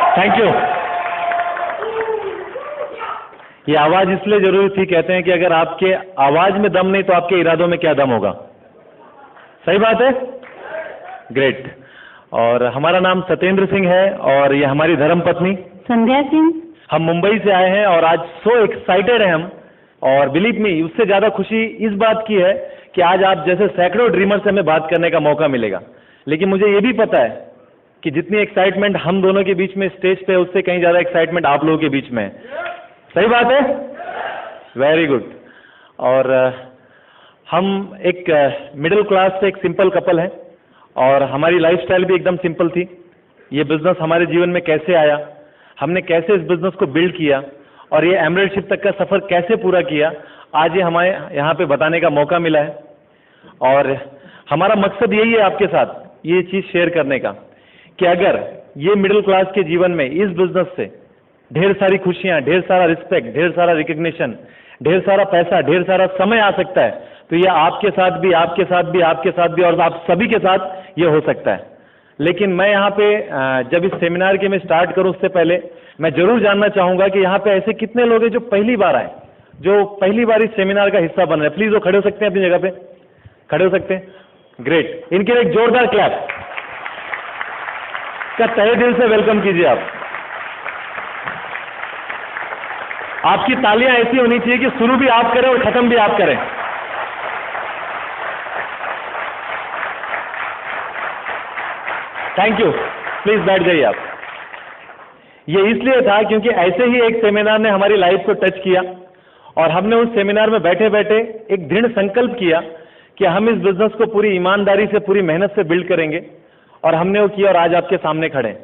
Thank you. ये आवाज इसलिए जरूरी थी, कहते हैं कि अगर आपके आवाज में दम नहीं तो आपके इरादों में क्या दम होगा। सही बात है, ग्रेट। और हमारा नाम सत्येंद्र सिंह है और ये हमारी धर्मपत्नी संध्या सिंह। हम मुंबई से आए हैं और आज सो एक्साइटेड हैं हम, और बिलीव मी उससे ज्यादा खुशी इस बात की है कि आज आप जैसे सैकड़ों ड्रीमर से हमें बात करने का मौका मिलेगा। लेकिन मुझे ये भी पता है कि जितनी एक्साइटमेंट हम दोनों के बीच में स्टेज पे है, उससे कहीं ज्यादा एक्साइटमेंट आप लोगों के बीच में है। सही बात है, वेरी गुड। और हम एक मिडिल क्लास से एक सिंपल कपल है और हमारी लाइफस्टाइल भी एकदम सिंपल थी। ये बिजनेस हमारे जीवन में कैसे आया, हमने कैसे इस बिजनेस को बिल्ड किया और ये एमरेल्डशिप तक का सफर कैसे पूरा किया, आज ये हमारे यहाँ पे बताने का मौका मिला है। और हमारा मकसद यही है आपके साथ ये चीज शेयर करने का कि अगर ये मिडिल क्लास के जीवन में इस बिजनेस से ढेर सारी खुशियां, ढेर सारा रिस्पेक्ट, ढेर सारा रिकग्निशन, ढेर सारा पैसा, ढेर सारा समय आ सकता है, तो ये आपके साथ भी, आपके साथ भी, आपके साथ भी और आप सभी के साथ ये हो सकता है। लेकिन मैं यहाँ पे जब इस सेमिनार के मैं स्टार्ट करूँ उससे पहले मैं जरूर जानना चाहूंगा कि यहाँ पे ऐसे कितने लोग हैं जो पहली बार आए, जो पहली बार इस सेमिनार का हिस्सा बन रहे हैं। प्लीज वो खड़े हो सकते हैं, अपनी जगह पे खड़े हो सकते हैं। ग्रेट, इनके लिए एक जोरदार क्लैप का तहे दिल से वेलकम कीजिए आप। आपकी तालियां ऐसी होनी चाहिए कि शुरू भी आप करें और खत्म भी आप करें। थैंक यू, प्लीज बैठ जाइए आप। ये इसलिए था क्योंकि ऐसे ही एक सेमिनार ने हमारी लाइफ को टच किया और हमने उस सेमिनार में बैठे बैठे एक दृढ़ संकल्प किया कि हम इस बिजनेस को पूरी ईमानदारी से, पूरी मेहनत से बिल्ड करेंगे, और हमने वो किया और आज आपके सामने खड़े हैं।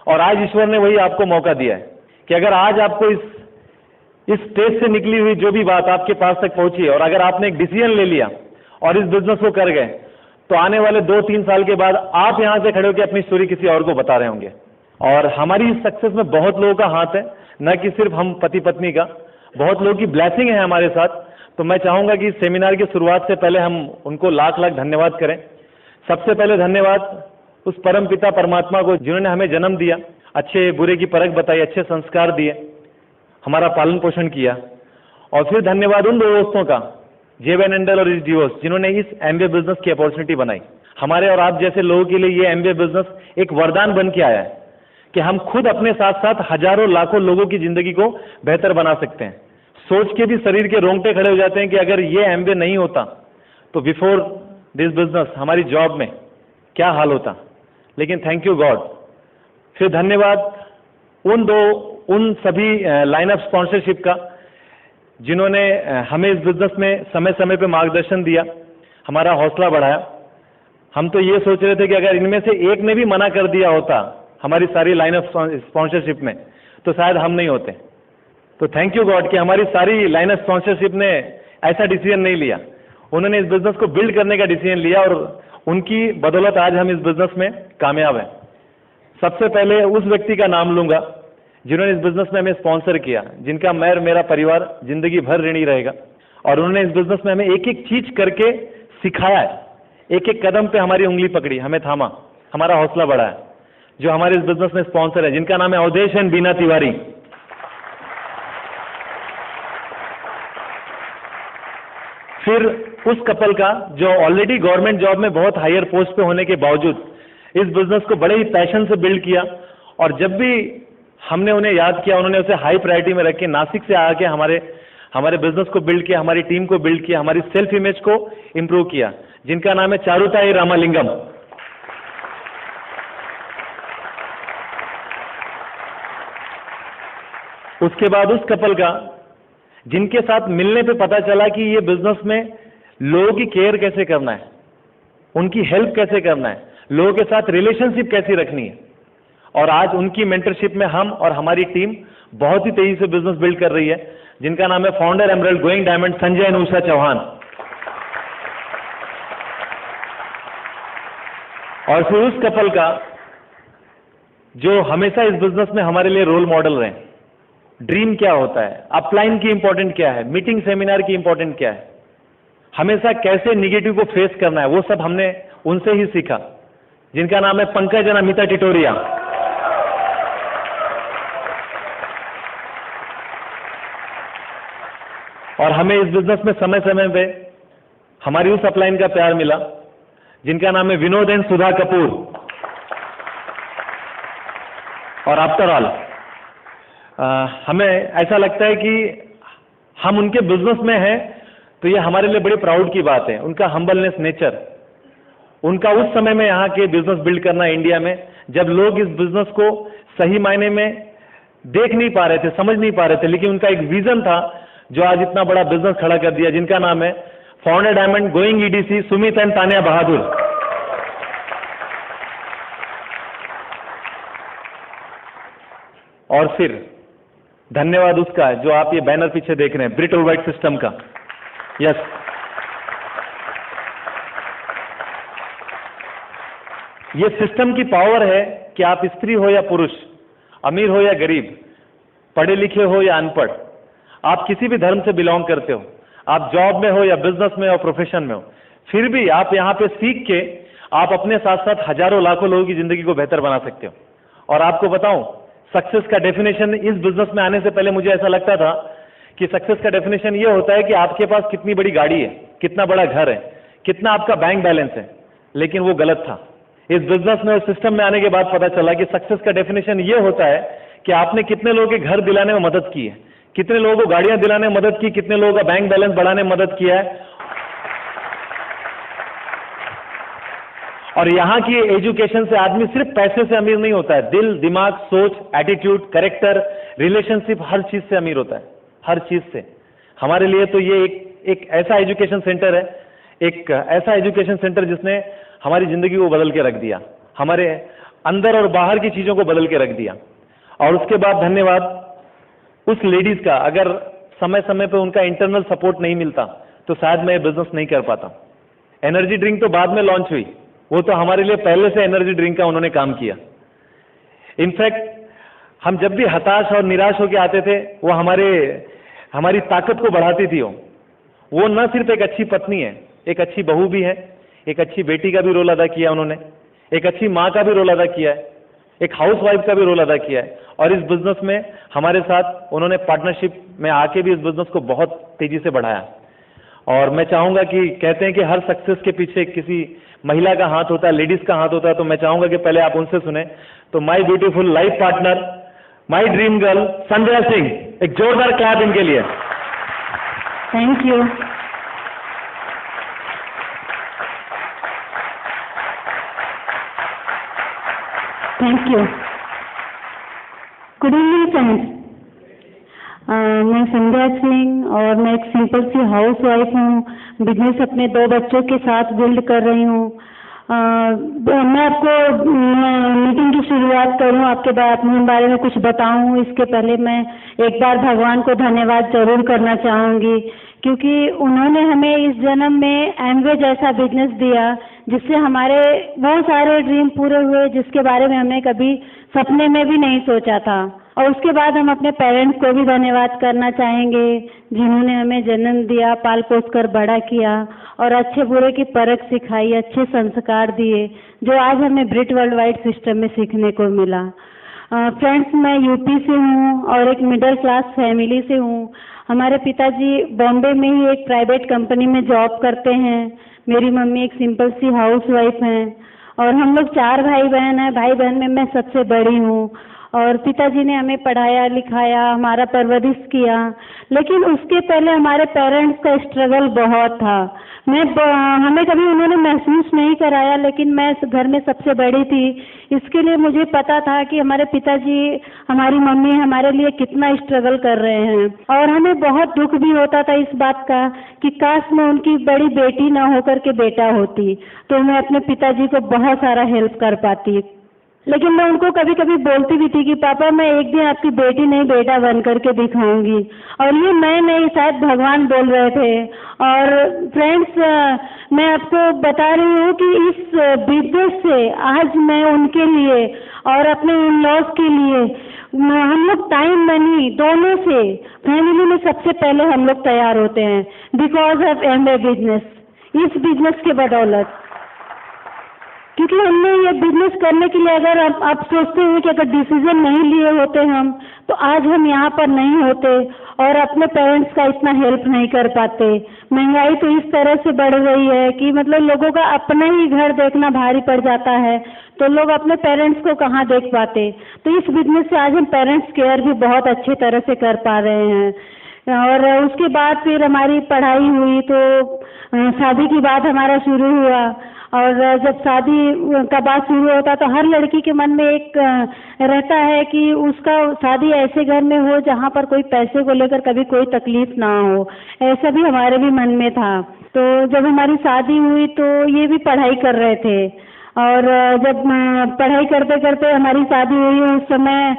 और आज ईश्वर ने वही आपको मौका दिया है कि अगर आज आपको इस स्टेज से निकली हुई जो भी बात आपके पास तक पहुंची है और अगर आपने एक डिसीजन ले लिया और इस बिजनेस को कर गए, तो आने वाले 2-3 साल के बाद आप यहां से खड़े होकर अपनी स्टोरी किसी और को बता रहे होंगे। और हमारी इस सक्सेस में बहुत लोगों का हाथ है, न कि सिर्फ हम पति पत्नी का, बहुत लोगों की ब्लेसिंग है हमारे साथ। तो मैं चाहूंगा कि इस सेमिनार की शुरुआत से पहले हम उनको लाख लाख धन्यवाद करें। सबसे पहले धन्यवाद उस परम पिता परमात्मा को जिन्होंने हमें जन्म दिया, अच्छे बुरे की परख बताई, अच्छे संस्कार दिए, हमारा पालन पोषण किया। और फिर धन्यवाद उन दो दोस्तों का, जेवन एंडल और डिवोर्स, जिन्होंने इस एमबीए बिजनेस की अपॉर्चुनिटी बनाई। हमारे और आप जैसे लोगों के लिए ये एमबीए बिजनेस एक वरदान बन के आया है कि हम खुद अपने साथ साथ हजारों लाखों लोगों की जिंदगी को बेहतर बना सकते हैं। सोच के भी शरीर के रोंगटे खड़े हो जाते हैं कि अगर ये एमबीए नहीं होता तो बिफोर दिस बिजनेस हमारी जॉब में क्या हाल होता। लेकिन थैंक यू गॉड। फिर धन्यवाद उन सभी लाइन ऑफ स्पॉन्सरशिप का जिन्होंने हमें इस बिजनेस में समय समय पे मार्गदर्शन दिया, हमारा हौसला बढ़ाया। हम तो ये सोच रहे थे कि अगर इनमें से एक ने भी मना कर दिया होता हमारी सारी लाइन ऑफ स्पॉन्सरशिप में, तो शायद हम नहीं होते। तो थैंक यू गॉड कि हमारी सारी लाइन ऑफ स्पॉन्सरशिप ने ऐसा डिसीजन नहीं लिया, उन्होंने इस बिजनेस को बिल्ड करने का डिसीजन लिया और उनकी बदौलत आज हम इस बिजनेस में कामयाब हैं। सबसे पहले उस व्यक्ति का नाम लूंगा जिन्होंने इस बिजनेस में हमें स्पॉन्सर किया, जिनका मैं और मेरा परिवार जिंदगी भर ऋणी रहेगा। और उन्होंने इस बिजनेस में हमें एक एक चीज करके सिखाया है, एक एक कदम पे हमारी उंगली पकड़ी, हमें थामा, हमारा हौसला बढ़ाया। जो हमारे इस बिजनेस में स्पॉन्सर है, जिनका नाम है अवधेश एंड बीना तिवारी। फिर उस कपल का जो ऑलरेडी गवर्नमेंट जॉब में बहुत हायर पोस्ट पे होने के बावजूद इस बिजनेस को बड़े ही पैशन से बिल्ड किया, और जब भी हमने उन्हें याद किया उन्होंने उसे हाई प्रायोरिटी में रख के नासिक से आके हमारे बिजनेस को बिल्ड किया, हमारी टीम को बिल्ड किया, हमारी सेल्फ इमेज को इंप्रूव किया, जिनका नाम है चारुताई रामालिंगम। उसके बाद उस कपल का जिनके साथ मिलने पे पता चला कि ये बिजनेस में लोगों की केयर कैसे करना है, उनकी हेल्प कैसे करना है, लोगों के साथ रिलेशनशिप कैसी रखनी है, और आज उनकी मेंटरशिप में हम और हमारी टीम बहुत ही तेजी से बिजनेस बिल्ड कर रही है, जिनका नाम है founder emerald going diamond Sanjay and Usha Chauhan. और फिर उस कपल का जो हमेशा इस बिजनेस में हमारे लिए रोल मॉडल रहे। ड्रीम क्या होता है, अपलाइन की इंपॉर्टेंट क्या है, मीटिंग सेमिनार की इंपॉर्टेंट क्या है, हमेशा कैसे निगेटिव को फेस करना है, वो सब हमने उनसे ही सीखा, जिनका नाम है पंकज एंड अमिता टिटोरिया। और हमें इस बिजनेस में समय समय पे हमारी उस अपलाइन का प्यार मिला जिनका नाम है विनोद एंड सुधा कपूर। और आफ्टर ऑल हमें ऐसा लगता है कि हम उनके बिजनेस में हैं तो ये हमारे लिए बड़ी प्राउड की बात है। उनका हम्बलनेस नेचर, उनका उस समय में यहाँ के बिजनेस बिल्ड करना इंडिया में, जब लोग इस बिजनेस को सही मायने में देख नहीं पा रहे थे, समझ नहीं पा रहे थे, लेकिन उनका एक विजन था जो आज इतना बड़ा बिजनेस खड़ा कर दिया, जिनका नाम है founder diamond going EDC Sumit and Tania Bahadur. और फिर धन्यवाद उसका जो आप ये बैनर पीछे देख रहे हैं, ब्रिट वर्ल्डवाइड सिस्टम का। यस, ये सिस्टम की पावर है कि आप स्त्री हो या पुरुष, अमीर हो या गरीब, पढ़े लिखे हो या अनपढ़, आप किसी भी धर्म से बिलोंग करते हो, आप जॉब में हो या बिजनेस में हो, प्रोफेशन में हो, फिर भी आप यहाँ पे सीख के आप अपने साथ साथ हजारों लाखों लोगों की जिंदगी को बेहतर बना सकते हो। और आपको बताऊं, सक्सेस का डेफिनेशन इस बिजनेस में आने से पहले मुझे ऐसा लगता था कि सक्सेस का डेफिनेशन ये होता है कि आपके पास कितनी बड़ी गाड़ी है, कितना बड़ा घर है, कितना आपका बैंक बैलेंस है, लेकिन वो गलत था। इस बिजनेस में और सिस्टम में आने के बाद पता चला कि सक्सेस का डेफिनेशन ये होता है कि आपने कितने लोगों के घर दिलाने में मदद की है, कितने लोगों को गाड़ियां दिलाने में मदद की, कितने लोगों का बैंक बैलेंस बढ़ाने में मदद किया है। और यहाँ की एजुकेशन से आदमी सिर्फ पैसे से अमीर नहीं होता है, दिल, दिमाग, सोच, एटीट्यूड, कैरेक्टर, रिलेशनशिप, हर चीज से अमीर होता है, हर चीज से। हमारे लिए तो ये एक ऐसा एजुकेशन सेंटर है, एक ऐसा एजुकेशन सेंटर जिसने हमारी जिंदगी को बदल के रख दिया, हमारे अंदर और बाहर की चीजों को बदल के रख दिया। और उसके बाद धन्यवाद उस लेडीज का, अगर समय समय पे उनका इंटरनल सपोर्ट नहीं मिलता तो शायद मैं ये बिजनेस नहीं कर पाता। एनर्जी ड्रिंक तो बाद में लॉन्च हुई, वो तो हमारे लिए पहले से एनर्जी ड्रिंक का उन्होंने काम किया। इनफैक्ट हम जब भी हताश और निराश होकर आते थे, वो हमारी ताकत को बढ़ाती थी। वो न सिर्फ एक अच्छी पत्नी है, एक अच्छी बहू भी है, एक अच्छी बेटी का भी रोल अदा किया उन्होंने, एक अच्छी माँ का भी रोल अदा किया है, एक हाउस वाइफ का भी रोल अदा किया है। और इस बिजनेस में हमारे साथ उन्होंने पार्टनरशिप में आके भी इस बिजनेस को बहुत तेजी से बढ़ाया। और मैं चाहूंगा कि कहते हैं कि हर सक्सेस के पीछे किसी महिला का हाथ होता है, लेडीज का हाथ होता है, तो मैं चाहूंगा कि पहले आप उनसे सुने। तो my beautiful life partner, my dream girl Sandhya Singh, एक जोरदार क्लैप इनके लिए। Thank you. Thank you. Good evening friends, मैं संध्या सिंह और मैं एक सिंपल सी हाउस वाइफ हूँ। बिजनेस अपने 2 बच्चों के साथ बिल्ड कर रही हूँ। मैं आपको मीटिंग की शुरुआत करूँ, आपके अपने बारे में कुछ बताऊँ, इसके पहले मैं एक बार भगवान को धन्यवाद जरूर करना चाहूँगी, क्योंकि उन्होंने हमें इस जन्म में एमवे जैसा बिजनेस दिया जिससे हमारे बहुत सारे ड्रीम पूरे हुए, जिसके बारे में हमने कभी सपने में भी नहीं सोचा था। और उसके बाद हम अपने पेरेंट्स को भी धन्यवाद करना चाहेंगे जिन्होंने हमें जन्म दिया, पाल पोस कर बड़ा किया और अच्छे बुरे की परख सिखाई, अच्छे संस्कार दिए जो आज हमें ब्रिट वर्ल्डवाइड सिस्टम में सीखने को मिला। फ्रेंड्स, मैं यूपी से हूँ और एक मिडिल क्लास फैमिली से हूँ। हमारे पिताजी बॉम्बे में ही एक प्राइवेट कंपनी में जॉब करते हैं। मेरी मम्मी एक सिंपल सी हाउस वाइफ हैं और हम लोग 4 भाई बहन हैं। भाई बहन में मैं सबसे बड़ी हूँ और पिताजी ने हमें पढ़ाया लिखाया, हमारा परवरिश किया, लेकिन उसके पहले हमारे पेरेंट्स का स्ट्रगल बहुत था। हमें कभी उन्होंने महसूस नहीं कराया, लेकिन मैं घर में सबसे बड़ी थी, इसके लिए मुझे पता था कि हमारे पिताजी, हमारी मम्मी हमारे लिए कितना स्ट्रगल कर रहे हैं। और हमें बहुत दुख भी होता था इस बात का कि काश मैं उनकी बड़ी बेटी ना होकर के बेटा होती तो मैं अपने पिताजी को बहुत सारा हेल्प कर पाती। लेकिन मैं उनको कभी कभी बोलती भी थी कि पापा मैं एक दिन आपकी बेटी नहीं बेटा बन करके दिखाऊंगी, और ये मैं नहीं, शायद भगवान बोल रहे थे। और फ्रेंड्स, मैं आपको बता रही हूँ कि इस बिजनेस से आज मैं उनके लिए और अपने इन लॉज के लिए हम लोग टाइम मनी दोनों से फैमिली में सबसे पहले हम लोग तैयार होते हैं बिकॉज ऑफ एमवे बिजनेस। इस बिजनेस के बदौलत, क्योंकि हमने ये बिजनेस करने के लिए अगर आप सोचते हैं कि अगर डिसीजन नहीं लिए होते हम तो आज हम यहाँ पर नहीं होते। और अपने पेरेंट्स का इतना हेल्प नहीं कर पाते। महंगाई तो इस तरह से बढ़ रही है कि मतलब लोगों का अपना ही घर देखना भारी पड़ जाता है, तो लोग अपने पेरेंट्स को कहाँ देख पाते। तो इस बिजनेस से आज हम पेरेंट्स केयर भी बहुत अच्छी तरह से कर पा रहे हैं। और उसके बाद फिर हमारी पढ़ाई हुई, तो शादी की बात हमारा शुरू हुआ। और जब शादी का बात शुरू होता तो हर लड़की के मन में एक रहता है कि उसका शादी ऐसे घर में हो जहाँ पर कोई पैसे को लेकर कभी कोई तकलीफ ना हो, ऐसा भी हमारे भी मन में था। तो जब हमारी शादी हुई तो ये भी पढ़ाई कर रहे थे, और जब पढ़ाई करते करते हमारी शादी हुई उस समय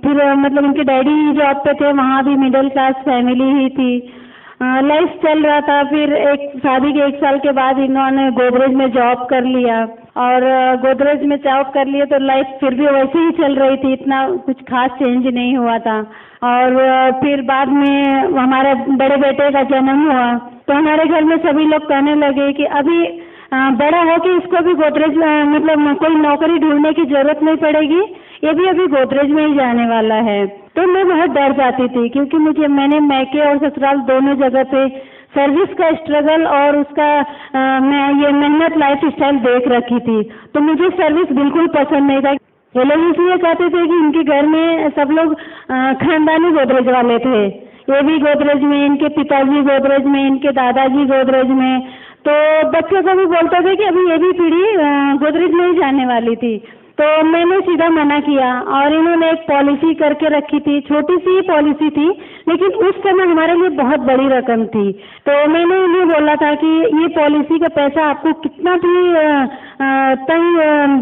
फिर मतलब उनके डैडी जॉब पे थे, वहाँ भी मिडिल क्लास फैमिली ही थी, लाइफ चल रहा था। फिर शादी के 1 साल के बाद इन्होंने गोदरेज में जॉब कर लिया, और गोदरेज में जॉब कर लिया तो लाइफ फिर भी वैसे ही चल रही थी, इतना कुछ खास चेंज नहीं हुआ था। और फिर बाद में हमारे बड़े बेटे का जन्म हुआ तो हमारे घर में सभी लोग कहने लगे कि अभी बड़ा हो कि इसको भी गोदरेज मतलब कोई नौकरी ढूंढने की जरूरत नहीं पड़ेगी, ये भी अभी गोदरेज में ही जाने वाला है। तो मैं बहुत डर जाती थी, क्योंकि मैंने मैके और ससुराल दोनों जगह पे सर्विस का स्ट्रगल और उसका मैं ये मेहनत लाइफ स्टाइल देख रखी थी, तो मुझे सर्विस बिल्कुल पसंद नहीं था। ये लोग इसलिए कहते थे कि इनके घर में सब लोग खानदानी गोदरेज वाले थे, ये भी गोदरेज में, इनके पिताजी गोदरेज में, इनके दादाजी गोदरेज में, तो बच्चों को भी बोलते थे कि अभी ये भी पीढ़ी गोदरेज में ही जाने वाली थी। तो मैंने सीधा मना किया, और इन्होंने एक पॉलिसी करके रखी थी, छोटी सी पॉलिसी थी लेकिन उस समय हमारे लिए बहुत बड़ी रकम थी। तो मैंने इन्हें बोला था कि ये पॉलिसी का पैसा आपको कितना भी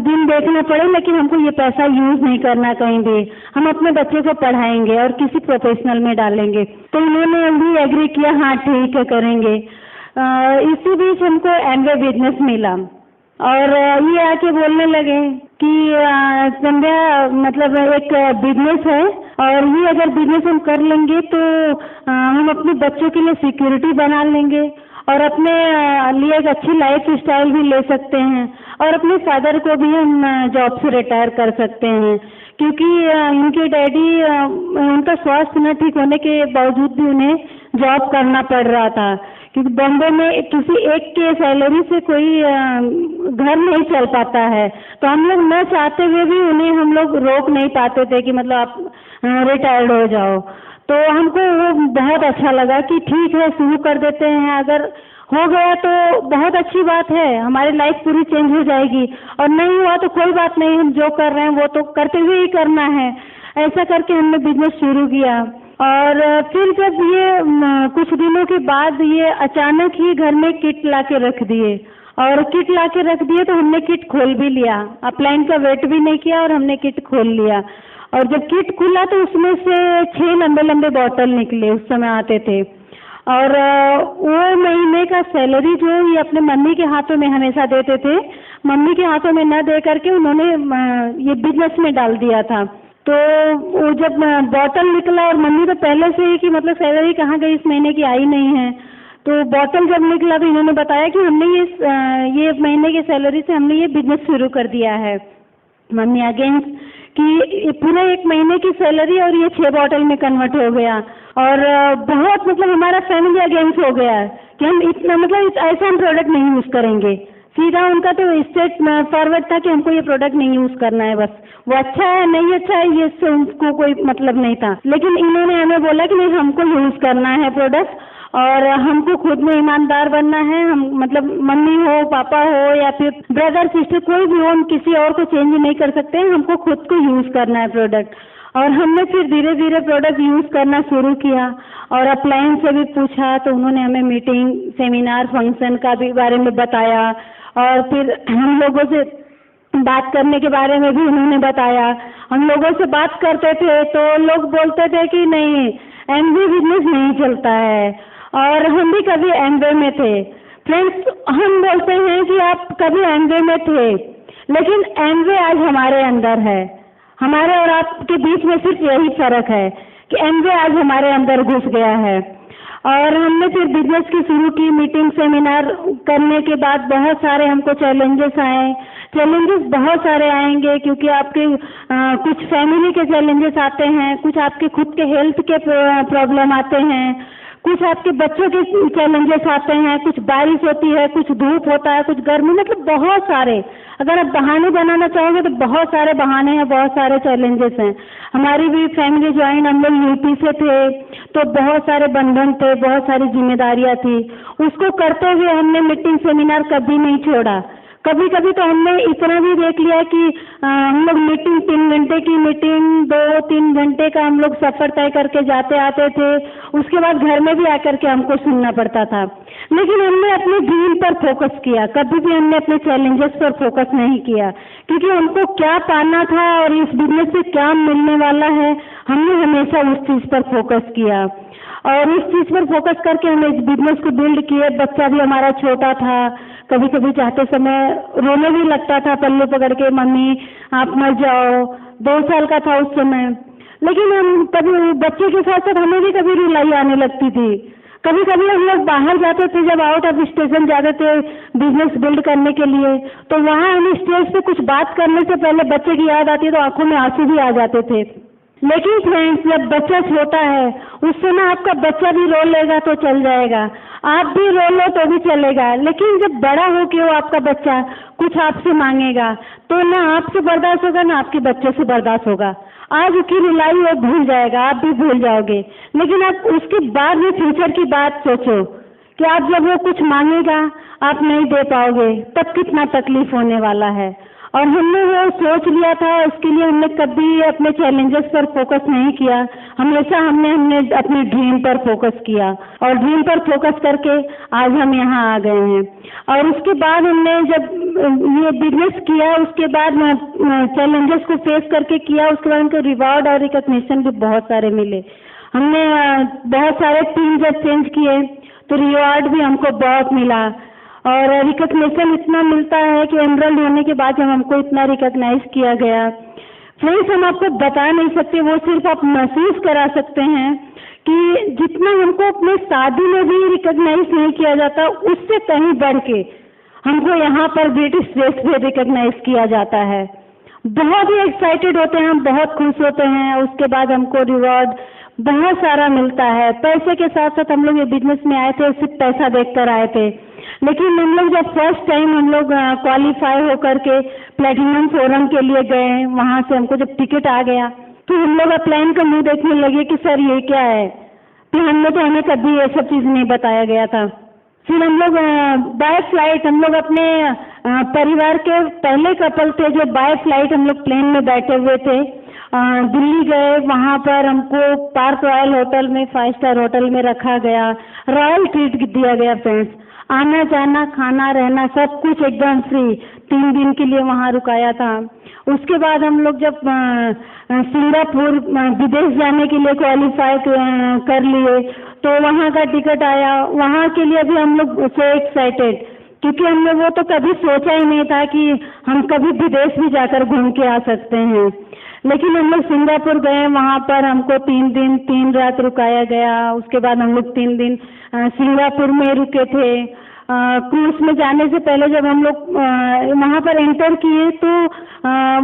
दिन देखना पड़े, लेकिन हमको ये पैसा यूज नहीं करना कहीं भी, हम अपने बच्चे को पढ़ाएंगे और किसी प्रोफेशनल में डालेंगे। तो इन्होंने भी एग्री किया, हाँ ठीक है करेंगे। इसी बीच हमको एमवे बिजनेस मिला, और ये आके बोलने लगे कि संध्या मतलब एक बिजनेस है, और ये अगर बिजनेस हम कर लेंगे तो हम अपने बच्चों के लिए सिक्योरिटी बना लेंगे, और अपने लिए एक अच्छी लाइफ स्टाइल भी ले सकते हैं, और अपने फादर को भी हम जॉब से रिटायर कर सकते हैं। क्योंकि इनके डैडी उनका स्वास्थ्य न ठीक होने के बावजूद भी उन्हें जॉब करना पड़ रहा था, क्योंकि बॉम्बे में किसी एक के सैलरी से कोई घर नहीं चल पाता है। तो हम लोग न चाहते हुए भी उन्हें हम लोग रोक नहीं पाते थे कि मतलब आप रिटायर्ड हो जाओ। तो हमको वो बहुत अच्छा लगा कि ठीक है शुरू कर देते हैं, अगर हो गया तो बहुत अच्छी बात है, हमारी लाइफ पूरी चेंज हो जाएगी, और नहीं हुआ तो कोई बात नहीं, हम जो कर रहे हैं वो तो करते हुए ही करना है। ऐसा करके हमने बिजनेस शुरू किया। और फिर जब ये कुछ दिनों के बाद ये अचानक ही घर में किट ला के रख दिए, और किट ला के रख दिए तो हमने किट खोल भी लिया, अपलाइन का वेट भी नहीं किया और हमने किट खोल लिया। और जब किट खुला तो उसमें से 6 लंबे लंबे बॉटल निकले, उस समय आते थे। और वो महीने का सैलरी जो ये अपने मम्मी के हाथों में हमेशा देते थे, मम्मी के हाथों में न दे करके उन्होंने ये बिजनेस में डाल दिया था। तो वो जब बॉटल निकला, और मम्मी तो पहले से ही कि मतलब सैलरी कहाँ गई इस महीने की आई नहीं है, तो बॉटल जब निकला तो इन्होंने बताया कि हमने ये महीने की सैलरी से हमने ये बिजनेस शुरू कर दिया है। मम्मी अगेंस्ट कि पूरे 1 महीने की सैलरी और ये 6 बॉटल में कन्वर्ट हो गया, और बहुत मतलब हमारा फैमिली अगेंस्ट हो गया कि हम इतना मतलब ऐसा हम प्रोडक्ट नहीं यूज़ करेंगे। सीधा उनका तो स्टेट फॉरवर्ड था कि हमको ये प्रोडक्ट नहीं यूज़ करना है, बस वो अच्छा है नहीं अच्छा है ये से उनको कोई मतलब नहीं था। लेकिन इन्होंने हमें बोला कि नहीं हमको यूज़ करना है प्रोडक्ट, और हमको खुद में ईमानदार बनना है। हम मतलब मम्मी हो पापा हो या फिर ब्रदर सिस्टर कोई भी हो, हम किसी और को चेंज नहीं कर सकते हैं, हमको खुद को यूज़ करना है प्रोडक्ट। और हमने फिर धीरे धीरे प्रोडक्ट यूज़ करना शुरू किया, और अपलाइन से भी पूछा तो उन्होंने हमें मीटिंग सेमिनार फंक्शन का भी बारे में बताया, और फिर हम लोगों से बात करने के बारे में भी उन्होंने बताया। हम लोगों से बात करते थे तो लोग बोलते थे कि नहीं एमवे बिजनेस नहीं चलता है, और हम भी कभी एमवे में थे। फ्रेंड्स हम बोलते हैं कि आप कभी एमवे में थे, लेकिन एमवे आज हमारे अंदर है। हमारे और आपके बीच में सिर्फ यही फर्क है कि एमवे आज हमारे अंदर घुस गया है। और हमने फिर बिजनेस की शुरू की मीटिंग सेमिनार करने के बाद बहुत सारे हमको चैलेंजेस आए। चैलेंजेस बहुत सारे आएंगे क्योंकि आपके कुछ फैमिली के चैलेंजेस आते हैं, कुछ आपके खुद के हेल्थ के प्रॉब्लम आते हैं, कुछ आपके बच्चों के चैलेंजेस आते हैं, कुछ बारिश होती है, कुछ धूप होता है, कुछ गर्मी, मतलब बहुत सारे। अगर आप बहाने बनाना चाहोगे तो बहुत सारे बहाने हैं, बहुत सारे चैलेंजेस हैं। हमारी भी फैमिली ज्वाइन, हम लोग यूपी से थे तो बहुत सारे बंधन थे, बहुत सारी जिम्मेदारियां थी। उसको करते हुए हमने मीटिंग सेमिनार कभी नहीं छोड़ा। कभी कभी तो हमने इतना भी देख लिया कि हम लोग मीटिंग 3 घंटे की मीटिंग 2-3 घंटे का हम लोग सफर तय करके जाते आते थे। उसके बाद घर में भी आकर के हमको सुनना पड़ता था। लेकिन हमने अपने ड्रीम पर फोकस किया, कभी भी हमने अपने चैलेंजेस पर फोकस नहीं किया, क्योंकि हमको क्या पाना था और इस बिजनेस से क्या मिलने वाला है, हमने हमेशा उस चीज पर फोकस किया। और इस चीज पर फोकस करके हमने इस बिजनेस को बिल्ड किए। बच्चा भी हमारा छोटा था, कभी कभी चाहते समय रोने भी लगता था, पल्लू पकड़ के, मम्मी आप मर जाओ। 2 साल का था उस समय। लेकिन हम कभी बच्चे के साथ साथ हमें भी कभी रुलाई आने लगती थी। कभी कभी हम लोग बाहर जाते थे, जब आउट ऑफ स्टेशन जाते थे बिजनेस बिल्ड करने के लिए, तो वहाँ हमें स्टेज पे कुछ बात करने से पहले बच्चे की याद आती है तो आंखों में आंसू भी आ जाते थे। लेकिन फ्रेंड्स, जब बच्चा छोटा है उस समय आपका बच्चा भी रो लेगा तो चल जाएगा, आप भी रो लो तो भी चलेगा। लेकिन जब बड़ा हो के वो आपका बच्चा कुछ आपसे मांगेगा तो ना आपसे बर्दाश्त होगा ना आपके बच्चे से बर्दाश्त होगा। आज उसकी रुलाई वो भूल जाएगा, आप भी भूल जाओगे। लेकिन आप उसके बाद में फ्यूचर की बात सोचो कि आप जब वो कुछ मांगेगा आप नहीं दे पाओगे, तब कितना तकलीफ होने वाला है। और हमने वो सोच लिया था, इसके लिए हमने कभी अपने चैलेंजेस पर फोकस नहीं किया। हमेशा हमने अपने ड्रीम पर फोकस किया और ड्रीम पर फोकस करके आज हम यहाँ आ गए हैं। और उसके बाद हमने जब ये बिजनेस किया, उसके बाद चैलेंजेस को फेस करके किया, उसके बाद हमको रिवॉर्ड और रिकॉग्निशन भी बहुत सारे मिले। हमने बहुत सारे टीम जब चेंज किए तो रिवॉर्ड भी हमको बहुत मिला और रिकॉग्निशन इतना मिलता है कि एनरोल्ड होने के बाद जब हमको इतना रिकॉग्नाइज किया गया। फ्रेंड्स, हम आपको बता नहीं सकते, वो सिर्फ आप महसूस करा सकते हैं कि जितना हमको अपने शादी में भी रिकॉग्नाइज नहीं किया जाता, उससे कहीं बढ़ के हमको यहाँ पर ब्रिटिश प्रेस पे रिकॉग्नाइज किया जाता है। बहुत ही एक्साइटेड होते हैं हम, बहुत खुश होते हैं। उसके बाद हमको रिवॉर्ड बहुत सारा मिलता है। पैसे के साथ साथ हम लोग ये बिजनेस में आए थे, सिर्फ पैसा देखकर आए थे। लेकिन हम लोग जब फर्स्ट टाइम हम लोग क्वालिफाई होकर के प्लेटिनम फोरम के लिए गए, वहाँ से हमको जब टिकट आ गया तो हम लोग प्लान का मुंह देखने लगे कि सर ये क्या है, प्लान में तो हमें कभी ये सब चीज़ नहीं बताया गया था। फिर हम लोग बाय फ्लाइट, हम लोग अपने परिवार के पहले कपल थे जो बाय फ्लाइट हम लोग प्लेन में बैठे हुए थे, दिल्ली गए। वहाँ पर हमको पार्क रॉयल होटल में, 5 स्टार होटल में रखा गया, रॉयल ट्रीट दिया गया। फ्रेंड्स, आना जाना खाना रहना सब कुछ एकदम फ्री, 3 दिन के लिए वहाँ रुकाया था। उसके बाद हम लोग जब सिंगापुर विदेश जाने के लिए क्वालिफाई कर लिए तो वहाँ का टिकट आया। वहाँ के लिए भी हम लोग सो एक्साइटेड, क्योंकि हमने वो तो कभी सोचा ही नहीं था कि हम कभी विदेश भी जाकर घूम के आ सकते हैं। लेकिन हम लोग सिंगापुर गए, वहाँ पर हमको 3 दिन 3 रात रुकाया गया। उसके बाद हम लोग 3 दिन सिंगापुर में रुके थे। क्रूज में जाने से पहले जब हम लोग वहाँ पर एंटर किए तो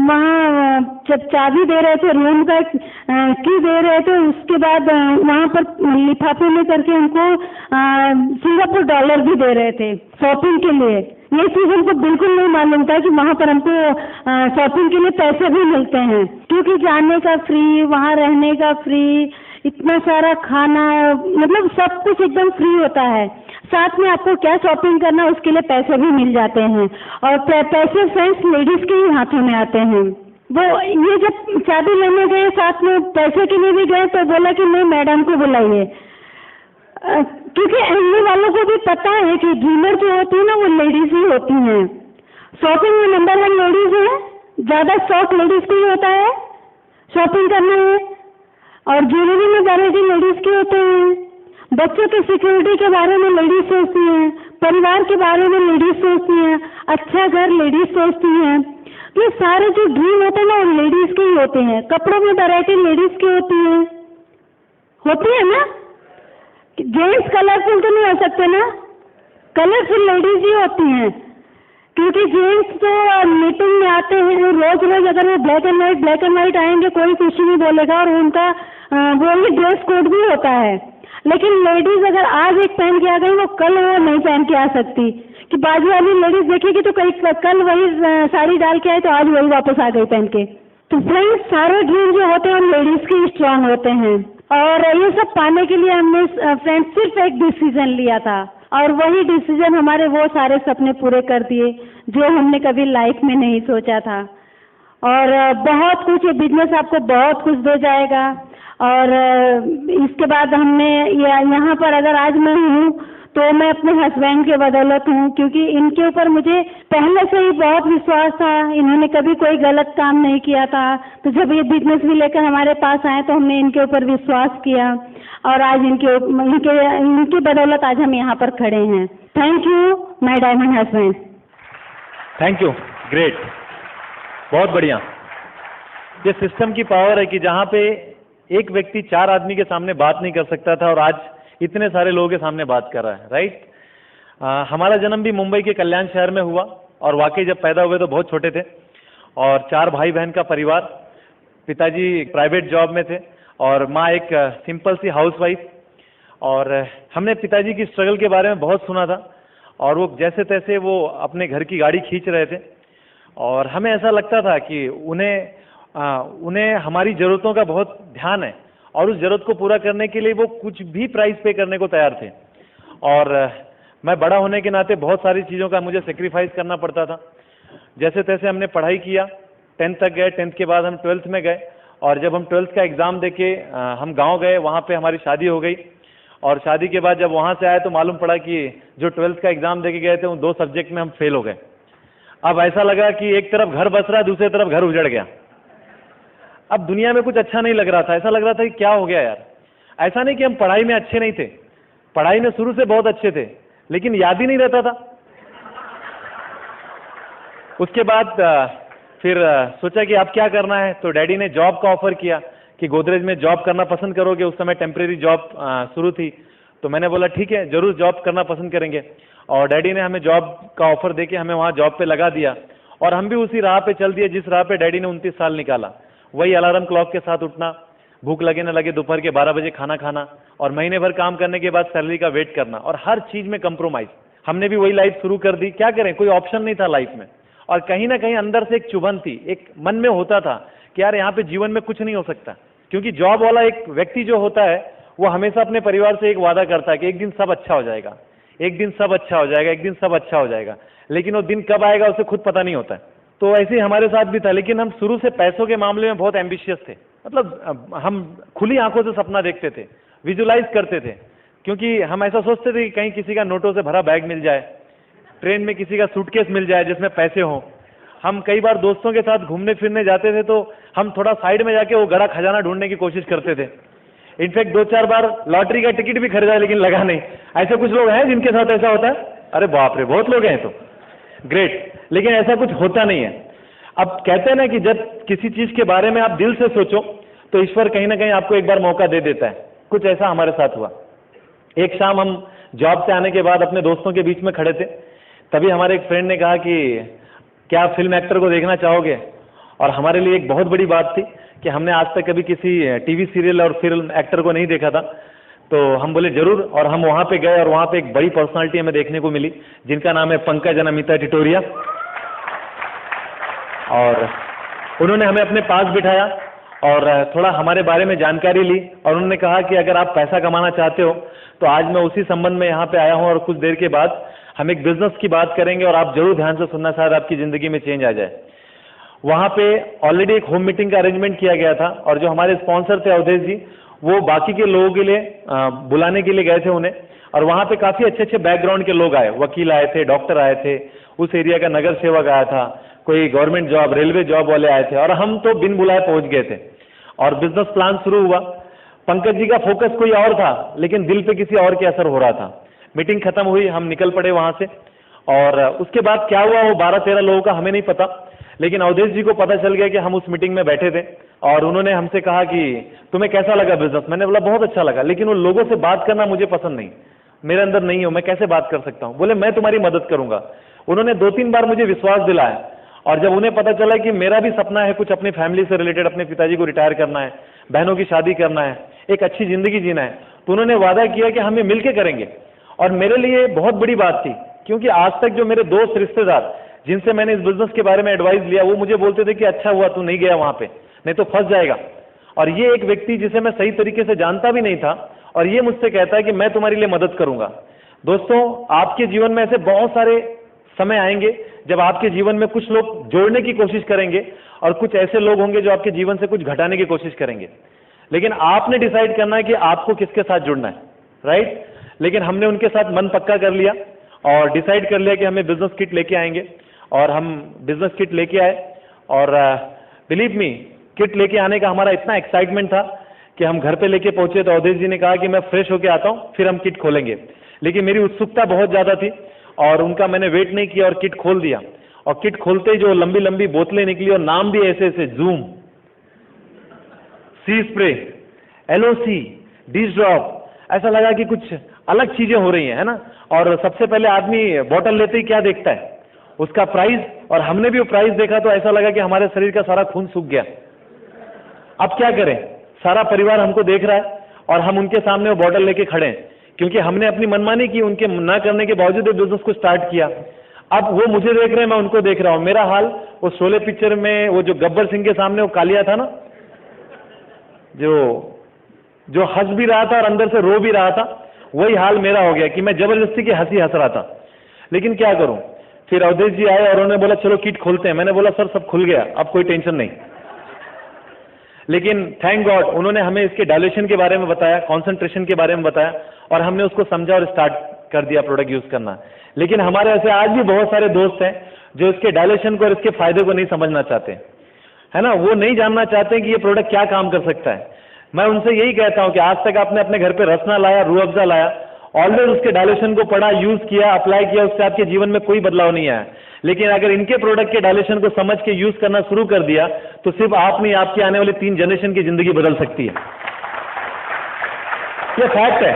वहाँ जब चाबी दे रहे थे, रूम का की दे रहे थे, उसके बाद वहाँ पर लिफाफे में करके हमको सिंगापुर डॉलर भी दे रहे थे शॉपिंग के लिए। ये चीज़ हमको बिल्कुल नहीं मालूम था कि वहाँ पर हमको शॉपिंग के लिए पैसे भी मिलते हैं, क्योंकि जाने का फ्री, वहाँ रहने का फ्री, इतना सारा खाना, मतलब सब कुछ एकदम फ्री होता है। साथ में आपको क्या शॉपिंग करना उसके लिए पैसे भी मिल जाते हैं। और पैसे फ्रेंड्स लेडीज के ही हाथों में आते हैं। वो ये जब चाबी लेने गए, साथ में पैसे के लिए भी गए, तो बोला कि नहीं मैडम को बुलाइए, क्योंकि आने वालों को भी पता है कि ड्रीमर जो होती है ना वो लेडीज ही होती हैं। शॉपिंग में नंबर 1 लेडीज है, ज़्यादा शौक लेडीज को ही होता है शॉपिंग करना है। और ज्वेलरी में वैरायटी लेडीज के होते हैं। बच्चों की सिक्योरिटी के बारे में लेडीज सोचती हैं, परिवार के बारे में लेडीज सोचती हैं, अच्छा घर लेडीज सोचती हैं। ये सारे जो ड्रीम होते हैं ना वो लेडीज के ही होते हैं। कपड़ों में वैरायटी लेडीज की होती है ना, जेंट्स कलरफुल तो नहीं हो सकते ना, कलरफुल लेडीज ही होती हैं, क्योंकि जेंट्स तो मीटिंग में आते हैं रोज रोज, अगर वो ब्लैक एंड व्हाइट आएंगे कोई कुछ नहीं बोलेगा, और उनका वही ड्रेस कोड भी होता है। लेकिन लेडीज अगर आज एक पहन के आ गई, वो कल वो नहीं पहन के आ सकती, कि बाजू वाली लेडीज देखेगी तो कल वही साड़ी डाल के आए तो आज वही वापस आ गई पहन के। तो फ्रेंड्स, सारे ड्रीम जो होते हैं हम लेडीज के स्ट्रांग होते हैं, और ये सब पाने के लिए हमने फ्रेंड्स सिर्फ एक डिसीजन लिया था, और वही डिसीजन हमारे वो सारे सपने पूरे कर दिए जो हमने कभी लाइफ में नहीं सोचा था। और बहुत कुछ, ये बिजनेस आपको बहुत कुछ दे जाएगा। और इसके बाद हमने यहाँ पर अगर आज मैं हूँ तो मैं अपने हस्बैंड के बदौलत हूँ, क्योंकि इनके ऊपर मुझे पहले से ही बहुत विश्वास था, इन्होंने कभी कोई गलत काम नहीं किया था। तो जब ये बिजनेस भी लेकर हमारे पास आए तो हमने इनके ऊपर विश्वास किया, और आज इनके बदौलत आज हम यहाँ पर खड़े हैं। Thank you my diamond husband. Thank you, great, बहुत बढ़िया। ये सिस्टम की पावर है कि जहाँ पे एक व्यक्ति 4 आदमी के सामने बात नहीं कर सकता था और आज इतने सारे लोगों के सामने बात कर रहा है, राइट। हमारा जन्म भी मुंबई के कल्याण शहर में हुआ, और वाकई जब पैदा हुए तो बहुत छोटे थे, और 4 भाई बहन का परिवार। पिताजी प्राइवेट जॉब में थे और माँ एक सिंपल सी हाउसवाइफ। और हमने पिताजी की स्ट्रगल के बारे में बहुत सुना था, और वो जैसे तैसे वो अपने घर की गाड़ी खींच रहे थे, और हमें ऐसा लगता था कि उन्हें हमारी ज़रूरतों का बहुत ध्यान है, और उस ज़रूरत को पूरा करने के लिए वो कुछ भी प्राइस पे करने को तैयार थे। और मैं बड़ा होने के नाते बहुत सारी चीज़ों का मुझे सेक्रीफाइस करना पड़ता था। जैसे तैसे हमने पढ़ाई किया, 10th तक गए, 10th के बाद हम 12th में गए, और जब हम 12th का एग्ज़ाम देके हम गांव गए, वहाँ पे हमारी शादी हो गई। और शादी के बाद जब वहाँ से आए तो मालूम पड़ा कि जो 12th का एग्ज़ाम देके गए थे उन 2 सब्जेक्ट में हम फेल हो गए। अब ऐसा लगा कि एक तरफ घर बस रहा, दूसरी तरफ घर उजड़ गया। अब दुनिया में कुछ अच्छा नहीं लग रहा था, ऐसा लग रहा था कि क्या हो गया यार। ऐसा नहीं कि हम पढ़ाई में अच्छे नहीं थे, पढ़ाई में शुरू से बहुत अच्छे थे, लेकिन याद ही नहीं रहता था। उसके बाद फिर सोचा कि अब क्या करना है, तो डैडी ने जॉब का ऑफर किया कि गोदरेज में जॉब करना पसंद करोगे। उस समय टेम्परेरी जॉब शुरू थी, तो मैंने बोला ठीक है, जरूर जॉब करना पसंद करेंगे। और डैडी ने हमें जॉब का ऑफर देके हमें वहाँ जॉब पे लगा दिया, और हम भी उसी राह पे चल दिए जिस राह पे डैडी ने 29 साल निकाला। वही अलार्म क्लॉक के साथ उठना, भूख लगे न लगे दोपहर के 12 बजे खाना खाना, और महीने भर काम करने के बाद सैलरी का वेट करना, और हर चीज में कंप्रोमाइज। हमने भी वही लाइफ शुरू कर दी, क्या करें, कोई ऑप्शन नहीं था लाइफ में। और कहीं ना कहीं अंदर से एक चुभन थी, एक मन में होता था कि यार यहाँ पे जीवन में कुछ नहीं हो सकता, क्योंकि जॉब वाला एक व्यक्ति जो होता है वो हमेशा अपने परिवार से एक वादा करता है कि एक दिन सब अच्छा हो जाएगा, एक दिन सब अच्छा हो जाएगा, एक दिन सब अच्छा हो जाएगा, लेकिन वो दिन कब आएगा उसे खुद पता नहीं होता है। तो ऐसे ही हमारे साथ भी था, लेकिन हम शुरू से पैसों के मामले में बहुत एम्बिशियस थे। मतलब हम खुली आंखों से सपना देखते थे, विजुलाइज करते थे, क्योंकि हम ऐसा सोचते थे कि कहीं किसी का नोटों से भरा बैग मिल जाए, ट्रेन में किसी का सूटकेस मिल जाए जिसमें पैसे हों। हम कई बार दोस्तों के साथ घूमने फिरने जाते थे तो हम थोड़ा साइड में जाके वो गड़ा खजाना ढूंढने की कोशिश करते थे। इनफैक्ट 2-4 बार लॉटरी का टिकट भी खरीदा, लेकिन लगा नहीं। ऐसे कुछ लोग हैं जिनके साथ ऐसा होता है? अरे बाप रे, बहुत लोग हैं तो ग्रेट, लेकिन ऐसा कुछ होता नहीं है। अब कहते हैं ना कि जब किसी चीज के बारे में आप दिल से सोचो तो ईश्वर कहीं ना कहीं आपको एक बार मौका दे देता है। कुछ ऐसा हमारे साथ हुआ। एक शाम हम जॉब से आने के बाद अपने दोस्तों के बीच में खड़े थे, तभी हमारे एक फ्रेंड ने कहा कि क्या आप फिल्म एक्टर को देखना चाहोगे। और हमारे लिए एक बहुत बड़ी बात थी कि हमने आज तक कभी किसी टीवी सीरियल और फिल्म एक्टर को नहीं देखा था। तो हम बोले जरूर, और हम वहाँ पे गए और वहाँ पे एक बड़ी पर्सनालिटी हमें देखने को मिली जिनका नाम है पंकज अनामिता टिटोरिया। और उन्होंने हमें अपने पास बिठाया और थोड़ा हमारे बारे में जानकारी ली, और उन्होंने कहा कि अगर आप पैसा कमाना चाहते हो तो आज मैं उसी संबंध में यहाँ पे आया हूँ, और कुछ देर के बाद हम एक बिजनेस की बात करेंगे और आप जरूर ध्यान से सुनना, शायद आपकी जिंदगी में चेंज आ जाए। वहाँ पे ऑलरेडी एक होम मीटिंग का अरेंजमेंट किया गया था, और जो हमारे स्पॉन्सर थे अवधेश जी, वो बाकी के लोगों के लिए बुलाने के लिए गए थे उन्हें। और वहाँ पे काफी अच्छे अच्छे बैकग्राउंड के लोग आए, वकील आए थे, डॉक्टर आए थे, उस एरिया का नगर सेवक आया था, कोई गवर्नमेंट जॉब, रेलवे जॉब वाले आए थे, और हम तो बिन बुलाए पहुंच गए थे। और बिजनेस प्लान शुरू हुआ। पंकज जी का फोकस कोई और था, लेकिन दिल पे किसी और के असर हो रहा था। मीटिंग खत्म हुई, हम निकल पड़े वहां से, और उसके बाद क्या हुआ वो 12-13 लोगों का हमें नहीं पता, लेकिन अवधेश जी को पता चल गया कि हम उस मीटिंग में बैठे थे और उन्होंने हमसे कहा कि तुम्हें कैसा लगा बिजनेस। मैंने बोला बहुत अच्छा लगा, लेकिन उन लोगों से बात करना मुझे पसंद नहीं, मेरे अंदर नहीं हो, मैं कैसे बात कर सकता हूं। बोले मैं तुम्हारी मदद करूंगा। उन्होंने 2-3 बार मुझे विश्वास दिलाया और जब उन्हें पता चला कि मेरा भी सपना है कुछ अपनी फैमिली से रिलेटेड, अपने पिताजी को रिटायर करना है, बहनों की शादी करना है, एक अच्छी जिंदगी जीना है, तो उन्होंने वादा किया कि हम ये मिलकर करेंगे। और मेरे लिए बहुत बड़ी बात थी, क्योंकि आज तक जो मेरे दोस्त रिश्तेदार जिनसे मैंने इस बिजनेस के बारे में एडवाइस लिया, वो मुझे बोलते थे कि अच्छा हुआ तू नहीं गया वहां पे, नहीं तो फंस जाएगा। और ये एक व्यक्ति जिसे मैं सही तरीके से जानता भी नहीं था और ये मुझसे कहता है कि मैं तुम्हारे लिए मदद करूंगा। दोस्तों, आपके जीवन में ऐसे बहुत सारे समय आएंगे जब आपके जीवन में कुछ लोग जोड़ने की कोशिश करेंगे और कुछ ऐसे लोग होंगे जो आपके जीवन से कुछ घटाने की कोशिश करेंगे, लेकिन आपने डिसाइड करना है कि आपको किसके साथ जुड़ना है, राइट। लेकिन हमने उनके साथ मन पक्का कर लिया और डिसाइड कर लिया कि हमें बिजनेस किट लेके आएंगे और हम बिजनेस किट लेके आए। और बिलीव मी, किट लेके आने का हमारा इतना एक्साइटमेंट था कि हम घर पे लेके पहुंचे तो अवधेश जी ने कहा कि मैं फ्रेश होके आता हूं फिर हम किट खोलेंगे। लेकिन मेरी उत्सुकता बहुत ज्यादा थी और उनका मैंने वेट नहीं किया और किट खोल दिया। और किट खोलते ही जो लंबी लंबी बोतलें निकली और नाम भी ऐसे ऐसे, जूम, सी स्प्रे, एलओसी, डिश ड्रॉप, ऐसा लगा कि कुछ अलग चीजें हो रही हैं, है ना। और सबसे पहले आदमी बोतल लेते ही क्या देखता है, उसका प्राइस, और हमने भी वो प्राइस देखा तो ऐसा लगा कि हमारे शरीर का सारा खून सूख गया। अब क्या करें, सारा परिवार हमको देख रहा है और हम उनके सामने वो बोतल लेके खड़े हैं, क्योंकि हमने अपनी मनमानी की, उनके ना करने के बावजूद बिजनेस को स्टार्ट किया। अब वो मुझे देख रहे हैं, मैं उनको देख रहा हूं। मेरा हाल वो शोले पिक्चर में वो जो गब्बर सिंह के सामने वो कालिया था ना, जो हंस भी रहा था और अंदर से रो भी रहा था, वही हाल मेरा हो गया कि मैं जबरदस्ती की हंसी हंस रहा था। लेकिन क्या करूं, फिर अवधेश जी आए और उन्होंने बोला चलो किट खोलते हैं। मैंने बोला सर सब खुल गया, अब कोई टेंशन नहीं। लेकिन थैंक गॉड उन्होंने हमें इसके डायल्यूशन के बारे में बताया, कॉन्सेंट्रेशन के बारे में बताया और हमने उसको समझा और स्टार्ट कर दिया प्रोडक्ट यूज करना। लेकिन हमारे ऐसे आज भी बहुत सारे दोस्त हैं जो इसके डायल्यूशन को और इसके फायदे को नहीं समझना चाहते, है ना। वो नहीं जानना चाहते कि ये प्रोडक्ट क्या काम कर सकता है। मैं उनसे यही कहता हूं कि आज तक आपने अपने घर पे रसना लाया, रूह अफ़ज़ा लाया, ऑलवेज उसके डायल्यूशन को पढ़ा, यूज किया, अप्लाई किया, उससे आपके जीवन में कोई बदलाव नहीं आया। लेकिन अगर इनके प्रोडक्ट के डायल्यूशन को समझ के यूज करना शुरू कर दिया तो सिर्फ आप नहीं, आपकी आने वाली 3 जनरेशन की जिंदगी बदल सकती है। ये फैक्ट है।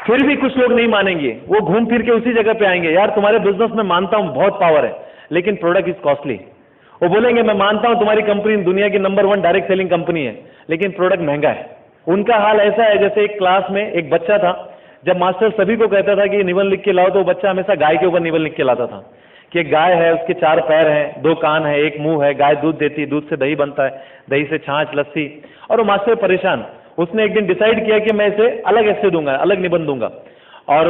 फिर भी कुछ लोग नहीं मानेंगे, वो घूम फिर के उसी जगह पे आएंगे, यार तुम्हारे बिजनेस में मानता हूं बहुत पावर है लेकिन प्रोडक्ट इज कॉस्टली। वो बोलेंगे मैं मानता हूं तुम्हारी कंपनी दुनिया की नंबर 1 डायरेक्ट सेलिंग कंपनी है लेकिन प्रोडक्ट महंगा है। उनका हाल ऐसा है जैसे एक क्लास में एक बच्चा था, जब मास्टर सभी को कहता था कि निबंध लिख के लाओ तो वो बच्चा हमेशा गाय के ऊपर निबंध लिख के लाता था कि एक गाय है, उसके 4 पैर हैं, 2 कान है, 1 मुंह है, गाय दूध देती है, दूध से दही बनता है, दही से छाछ, लस्सी। और वो मास्टर परेशान, उसने एक दिन डिसाइड किया कि मैं इसे अलग ऐसे दूंगा, अलग निबंध दूंगा और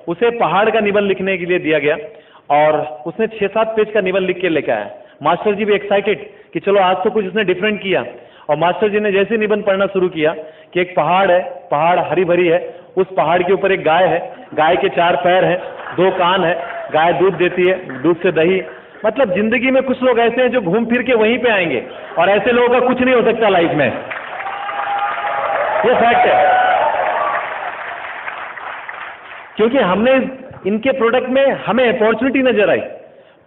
उसे पहाड़ का निबंध लिखने के लिए दिया गया और उसने 6-7 पेज का निबंध लिख के लेकर आया। मास्टर जी भी एक्साइटेड कि चलो आज तो कुछ उसने डिफरेंट किया। और मास्टर जी ने जैसे निबंध पढ़ना शुरू किया कि एक पहाड़ है, पहाड़ हरी भरी है, उस पहाड़ के ऊपर एक गाय है, गाय के 4 पैर हैं, 2 कान है, गाय दूध देती है, दूध से दही। मतलब जिंदगी में कुछ लोग ऐसे हैं जो घूम फिर के वहीं पे आएंगे और ऐसे लोगों का कुछ नहीं हो सकता लाइफ में, ये फैक्ट है। क्योंकि हमने इनके प्रोडक्ट में हमें अपॉर्चुनिटी नजर आई।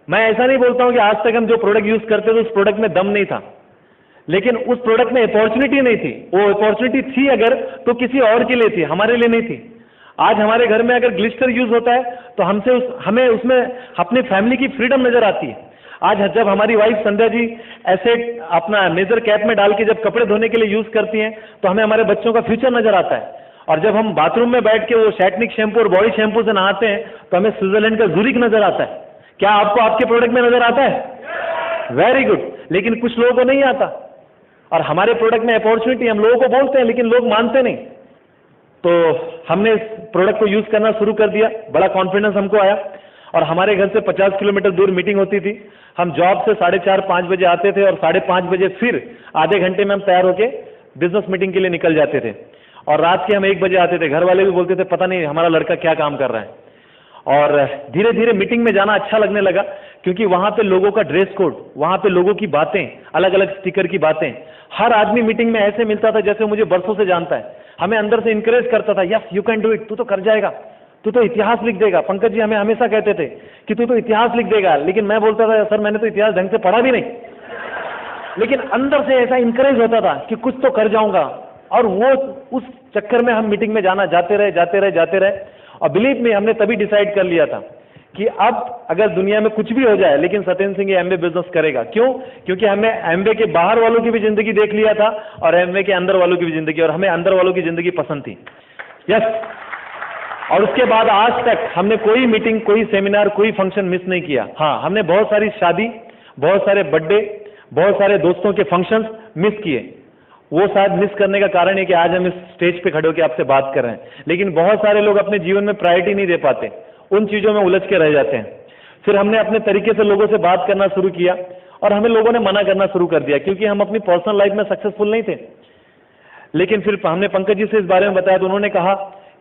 मैं ऐसा नहीं बोलता हूं कि आज तक हम जो प्रोडक्ट यूज करते थे उस प्रोडक्ट में दम नहीं था, लेकिन उस प्रोडक्ट में अपॉर्चुनिटी नहीं थी। वो अपॉर्चुनिटी थी अगर तो किसी और के लिए थी, हमारे लिए नहीं थी। आज हमारे घर में अगर ग्लिस्टर यूज होता है तो हमें उसमें अपनी फैमिली की फ्रीडम नजर आती है। आज जब हमारी वाइफ संध्या जी ऐसे अपना मेजर कैप में डाल के जब कपड़े धोने के लिए यूज करती हैं तो हमें हमारे बच्चों का फ्यूचर नजर आता है। और जब हम बाथरूम में बैठ के वो शैटनिक शैम्पू और बॉडी शैम्पू से नहाते हैं तो हमें स्विट्जरलैंड का ज़ूरिक नजर आता है। क्या आपको आपके प्रोडक्ट में नजर आता है? Very good. लेकिन कुछ लोगों को नहीं आता और हमारे प्रोडक्ट में अपॉर्चुनिटी हम लोगों को बोलते हैं लेकिन लोग मानते नहीं। तो हमने इस प्रोडक्ट को यूज करना शुरू कर दिया, बड़ा कॉन्फिडेंस हमको आया और हमारे घर से 50 किलोमीटर दूर मीटिंग होती थी। हम जॉब से 4:30-5 बजे आते थे और 5:30 बजे फिर आधे घंटे में हम तैयार होके बिजनेस मीटिंग के लिए निकल जाते थे और रात के हम 1 बजे आते थे। घर वाले भी बोलते थे पता नहीं हमारा लड़का क्या काम कर रहा है। और धीरे धीरे मीटिंग में जाना अच्छा लगने लगा क्योंकि वहां पे लोगों का ड्रेस कोड, वहां पे लोगों की बातें, अलग अलग स्टिकर की बातें, हर आदमी मीटिंग में ऐसे मिलता था जैसे मुझे बरसों से जानता है। हमें अंदर से इंकरेज करता था, yes you can do it, तू तो कर जाएगा, तू तो इतिहास लिख देगा। पंकज जी हमें हमेशा कहते थे कि तू तो इतिहास लिख देगा, लेकिन मैं बोलता था सर मैंने तो इतिहास ढंग से पढ़ा भी नहीं, लेकिन अंदर से ऐसा इंकरेज होता था कि कुछ तो कर जाऊंगा। और वो उस चक्कर में हम मीटिंग में जाते रहे। और बिलीव में हमने तभी डिसाइड कर लिया था कि अब अगर दुनिया में कुछ भी हो जाए, लेकिन सत्येंद्र सिंह ये एमवे बिजनेस करेगा। क्यों? क्योंकि हमने एमवे के बाहर वालों की भी जिंदगी देख लिया था और एमवे के अंदर वालों की भी जिंदगी, और हमें अंदर वालों की जिंदगी पसंद थी। यस। और उसके बाद आज तक हमने कोई मीटिंग, कोई सेमिनार, कोई फंक्शन मिस नहीं किया। हाँ, हमने बहुत सारी शादी, बहुत सारे बर्थडे, बहुत सारे दोस्तों के फंक्शंस मिस किए। वो शायद मिस करने का कारण है कि आज हम इस स्टेज पे खड़े होकर आपसे बात कर रहे हैं। लेकिन बहुत सारे लोग अपने जीवन में प्रायोरिटी नहीं दे पाते, उन चीजों में उलझ के रह जाते हैं। फिर हमने अपने तरीके से लोगों से बात करना शुरू किया और हमें लोगों ने मना करना शुरू कर दिया, क्योंकि हम अपनी पर्सनल लाइफ में सक्सेसफुल नहीं थे। लेकिन फिर हमने पंकज जी से इस बारे में बताया तो उन्होंने कहा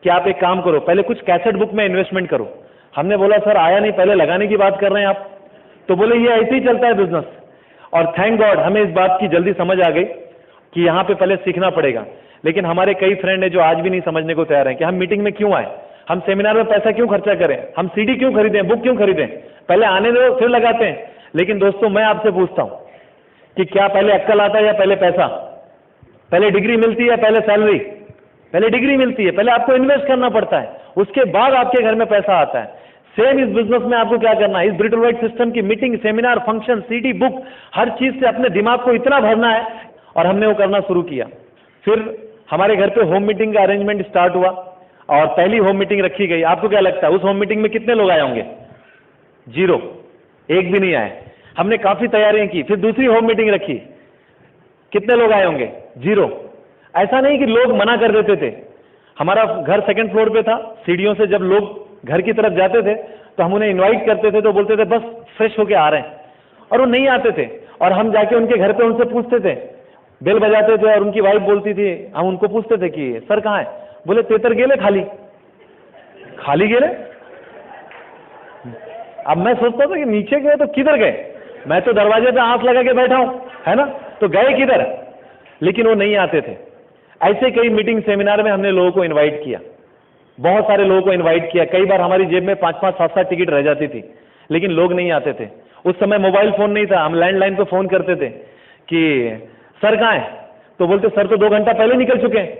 कि आप एक काम करो, पहले कुछ कैसेट बुक में इन्वेस्टमेंट करो। हमने बोला सर आया नहीं, पहले लगाने की बात कर रहे हैं आप। तो बोले ये ऐसे ही चलता है बिजनेस। और थैंक गॉड हमें इस बात की जल्दी समझ आ गई कि यहाँ पे पहले सीखना पड़ेगा। लेकिन हमारे कई फ्रेंड है जो आज भी नहीं समझने को तैयार हैं कि हम मीटिंग में क्यों आए, हम सेमिनार में पैसा क्यों खर्चा करें, हम सीडी क्यों खरीदें, बुक क्यों खरीदें, पहले आने दो फिर लगाते हैं। लेकिन दोस्तों मैं आपसे पूछता हूं कि क्या पहले अक्कल आता है या पहले पैसा? पहले डिग्री मिलती है पहले सैलरी? पहले डिग्री मिलती है, पहले आपको इन्वेस्ट करना पड़ता है, उसके बाद आपके घर में पैसा आता है। सेम इस बिजनेस में आपको क्या करना है, इस ब्रिटल वाइट सिस्टम की meeting, seminar, function, CD, book, हर चीज से अपने दिमाग को इतना भरना है। और हमने वो करना शुरू किया। फिर हमारे घर पे होम मीटिंग का अरेंजमेंट स्टार्ट हुआ और पहली होम मीटिंग रखी गई। आपको क्या लगता है उस होम मीटिंग में कितने लोग आए होंगे? 0, एक भी नहीं आए। हमने काफी तैयारियां की, फिर दूसरी होम मीटिंग रखी, कितने लोग आए होंगे? 0। ऐसा नहीं कि लोग मना कर देते थे। हमारा घर सेकंड फ्लोर पे था, सीढ़ियों से जब लोग घर की तरफ जाते थे तो हम उन्हें इनवाइट करते थे तो बोलते थे बस फ्रेश होके आ रहे हैं, और वो नहीं आते थे। और हम जाके उनके घर पे उनसे पूछते थे, बेल बजाते थे और उनकी वाइफ बोलती थी, हम उनको पूछते थे कि सर कहाँ है? बोले तेतर गेले खाली गेले। अब मैं सोचता था कि नीचे गए तो किधर गए, मैं तो दरवाजे पे आंख लगा के बैठा हूं, है ना, तो गए किधर? लेकिन वो नहीं आते थे। ऐसे कई मीटिंग सेमिनार में हमने लोगों को इनवाइट किया, बहुत सारे लोगों को इनवाइट किया। कई बार हमारी जेब में 5-5, 7-7 टिकट रह जाती थी, लेकिन लोग नहीं आते थे। उस समय मोबाइल फोन नहीं था, हम लैंडलाइन पे फोन करते थे कि सर कहाँ है? तो बोलते सर तो 2 घंटा पहले निकल चुके हैं।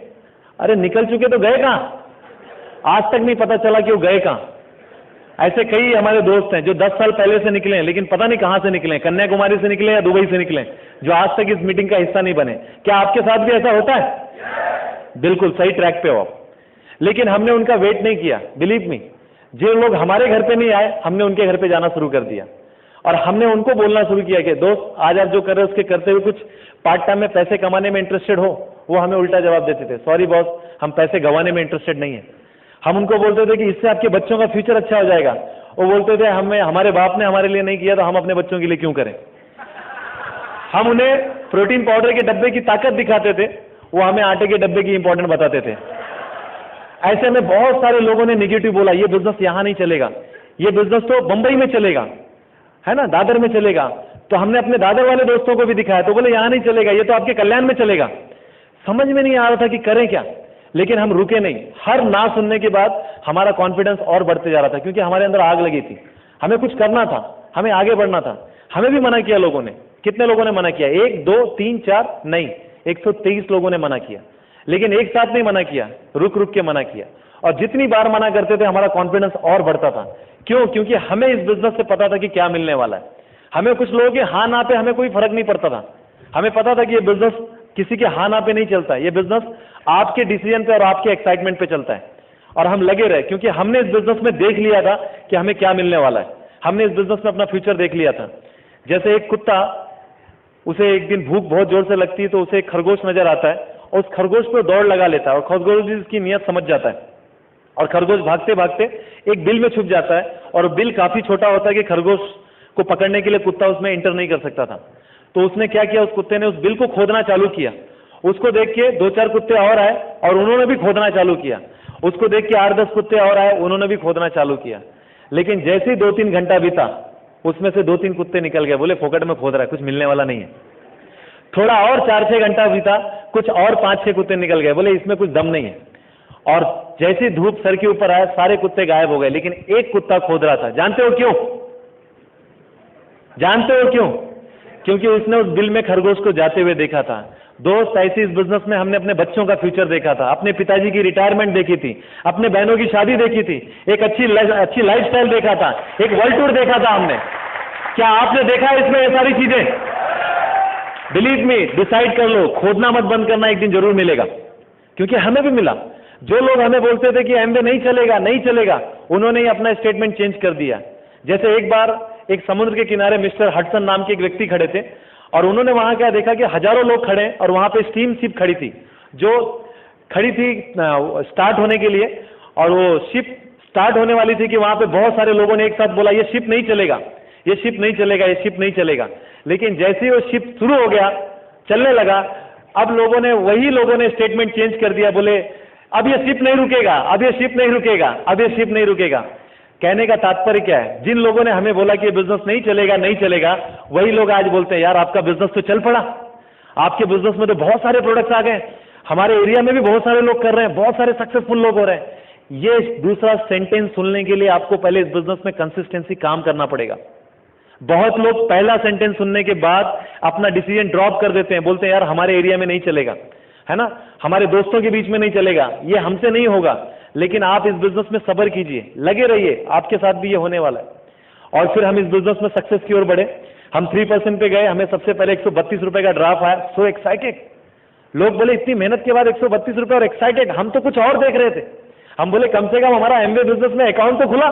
अरे निकल चुके तो गए कहाँ? आज तक नहीं पता चला कि वो गए कहाँ। ऐसे कई हमारे दोस्त हैं जो 10 साल पहले से निकले हैं, लेकिन पता नहीं कहां से निकले, कन्याकुमारी से निकले या दुबई से निकले, जो आज तक इस मीटिंग का हिस्सा नहीं बने। क्या आपके साथ भी ऐसा होता है? बिल्कुल सही ट्रैक पे हो आप। लेकिन हमने उनका वेट नहीं किया। बिलीव मी, जो लोग हमारे घर पे नहीं आए, हमने उनके घर पे जाना शुरू कर दिया और हमने उनको बोलना शुरू किया कि दोस्त आज आप जो कर रहे हो उसके करते हुए कुछ पार्ट टाइम में पैसे कमाने में इंटरेस्टेड हो? वो हमें उल्टा जवाब देते थे, सॉरी बॉस हम पैसे गंवाने में इंटरेस्टेड नहीं है। हम उनको बोलते थे कि इससे आपके बच्चों का फ्यूचर अच्छा हो जाएगा। वो बोलते थे हमें, हमारे बाप ने हमारे लिए नहीं किया तो हम अपने बच्चों के लिए क्यों करें। हम उन्हें प्रोटीन पाउडर के डब्बे की ताकत दिखाते थे, वो हमें आटे के डब्बे की इंपॉर्टेंट बताते थे। ऐसे में बहुत सारे लोगों ने निगेटिव बोला, ये बिजनेस यहां नहीं चलेगा, ये बिजनेस तो बंबई में चलेगा, है ना, दादर में चलेगा। तो हमने अपने दादर वाले दोस्तों को भी दिखाया तो बोले यहां नहीं चलेगा, ये तो आपके कल्याण में चलेगा। समझ में नहीं आ रहा था कि करें क्या, लेकिन हम रुके नहीं। हर ना सुनने के बाद हमारा कॉन्फिडेंस और बढ़ते जा रहा था, क्योंकि हमारे अंदर आग लगी थी, हमें कुछ करना था, हमें आगे बढ़ना था। हमें भी मना किया लोगों ने। कितने लोगों ने मना किया? 1, 2, 3, 4 नहीं, 123 लोगों ने मना किया। लेकिन एक साथ नहीं मना किया, रुक रुक के मना किया। और जितनी बार मना करते थे हमारा कॉन्फिडेंस और बढ़ता था। क्यों? क्योंकि हमें इस बिजनेस से पता था कि क्या मिलने वाला है। हमें कुछ लोगों के हाँ ना पे हमें कोई फर्क नहीं पड़ता था। हमें पता था कि ये बिजनेस किसी के हाँ ना पे नहीं चलता है, ये बिजनेस आपके डिसीजन पे और आपके एक्साइटमेंट पे चलता है। और हम लगे रहे, क्योंकि हमने इस बिजनेस में देख लिया था कि हमें क्या मिलने वाला है। हमने इस बिजनेस में अपना फ्यूचर देख लिया था। जैसे एक कुत्ता, उसे एक दिन भूख बहुत जोर से लगती है तो उसे एक खरगोश नजर आता है और उस खरगोश पर दौड़ लगा लेता है, और खरगोश भी इसकी नीयत समझ जाता है और खरगोश भागते भागते एक बिल में छुप जाता है। और बिल काफी छोटा होता है कि खरगोश को पकड़ने के लिए कुत्ता उसमें एंटर नहीं कर सकता था। तो उसने क्या किया, उस कुत्ते ने उस बिल को खोदना चालू किया। उसको देख के 2-4 कुत्ते और आए और उन्होंने भी खोदना चालू किया। उसको देख के 8-10 कुत्ते और आए, उन्होंने भी खोदना चालू किया। लेकिन जैसे ही 2-3 घंटा बीता, उसमें से 2-3 कुत्ते निकल गए, बोले फोकट में खोद रहा है, कुछ मिलने वाला नहीं है। थोड़ा और 4-6 घंटा बीता, कुछ और 5-6 कुत्ते निकल गए, बोले इसमें कुछ दम नहीं है। और जैसे ही धूप सर के ऊपर आया सारे कुत्ते गायब हो गए, लेकिन एक कुत्ता खोद रहा था। जानते हो क्यों? जानते हो क्यों? क्योंकि उसने उस बिल में खरगोश को जाते हुए देखा था। दोस्त, ऐसी इस बिजनेस में हमने अपने बच्चों का फ्यूचर देखा था, अपने पिताजी की रिटायरमेंट देखी थी, अपने बहनों की शादी देखी थी, एक अच्छी लाइफस्टाइल देखा था, एक वर्ल्ड टूर देखा था हमने। क्या आपने देखा इसमें ये सारी चीजें? बिलीव मी, डिसाइड कर लो, खोदना मत बंद करना, एक दिन जरूर मिलेगा। क्योंकि हमें भी मिला। जो लोग हमें बोलते थे कि एमवे नहीं चलेगा नहीं चलेगा, उन्होंने ही अपना स्टेटमेंट चेंज कर दिया। जैसे एक बार एक समुद्र के किनारे मिस्टर हडसन नाम के एक व्यक्ति खड़े थे, और उन्होंने वहां क्या देखा कि हजारों लोग खड़े हैं, और वहां पे स्टीम शिप खड़ी थी, जो खड़ी थी स्टार्ट होने के लिए, और वो शिप स्टार्ट होने वाली थी कि वहां पे बहुत सारे लोगों ने एक साथ बोला ये शिप नहीं चलेगा, ये शिप नहीं चलेगा, ये शिप नहीं चलेगा। लेकिन जैसे ही वो शिप शुरू हो गया, चलने लगा, अब वही लोगों ने स्टेटमेंट चेंज कर दिया, बोले अब ये शिप नहीं रुकेगा, अब ये शिप नहीं रुकेगा, अब ये शिप नहीं रुकेगा। कहने का तात्पर्य क्या है? जिन लोगों ने हमें बोला कि ये बिजनेस नहीं चलेगा नहीं चलेगा, वही लोग आज बोलते हैं यार आपका बिजनेस तो चल पड़ा, आपके बिजनेस में तो बहुत सारे प्रोडक्ट्स आ गए, हमारे एरिया में भी बहुत सारे लोग कर रहे हैं, बहुत सारे सक्सेसफुल लोग हो रहे हैं। ये दूसरा सेंटेंस सुनने के लिए आपको पहले इस बिजनेस में कंसिस्टेंसी काम करना पड़ेगा। बहुत लोग पहला सेंटेंस सुनने के बाद अपना डिसीजन ड्रॉप कर देते हैं, बोलते हैं यार हमारे एरिया में नहीं चलेगा, है ना, हमारे दोस्तों के बीच में नहीं चलेगा, ये हमसे नहीं होगा। लेकिन आप इस बिजनेस में सब्र कीजिए, लगे रहिए, आपके साथ भी ये होने वाला है। और फिर हम इस बिजनेस में सक्सेस की ओर बढ़े। हम 3% पे गए, हमें सबसे पहले 132 रुपए का ड्राफ्ट आया। सो एक्साइटेड, लोग बोले इतनी मेहनत के बाद 132 रुपए और एक्साइटेड, हम तो कुछ और देख रहे थे। हम बोले कम से कम हमारा एमवे बिजनेस में अकाउंट तो खुला।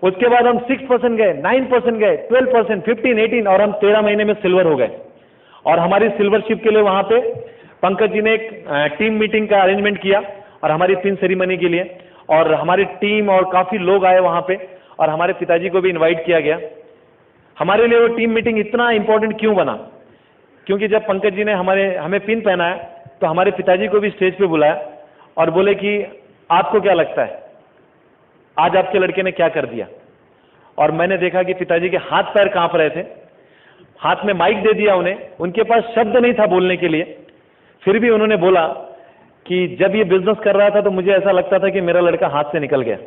उसके बाद हम 6% गए, 9% गए, 12%, 15, 18, और हम 13 महीने में सिल्वर हो गए। और हमारी सिल्वरशिप के लिए वहां पे पंकज जी ने एक टीम मीटिंग का अरेंजमेंट किया, और हमारी पिन सेरेमनी के लिए, और हमारी टीम और काफी लोग आए वहां पे, और हमारे पिताजी को भी इनवाइट किया गया। हमारे लिए वो टीम मीटिंग इतना इंपॉर्टेंट क्यों बना? क्योंकि जब पंकज जी ने हमें पिन पहनाया, तो हमारे पिताजी को भी स्टेज पे बुलाया और बोले कि आपको क्या लगता है आज आपके लड़के ने क्या कर दिया? और मैंने देखा कि पिताजी के हाथ पैर कांप रहे थे। हाथ में माइक दे दिया उन्हें, उनके पास शब्द नहीं था बोलने के लिए, फिर भी उन्होंने बोला कि जब ये बिजनेस कर रहा था तो मुझे ऐसा लगता था कि मेरा लड़का हाथ से निकल गया,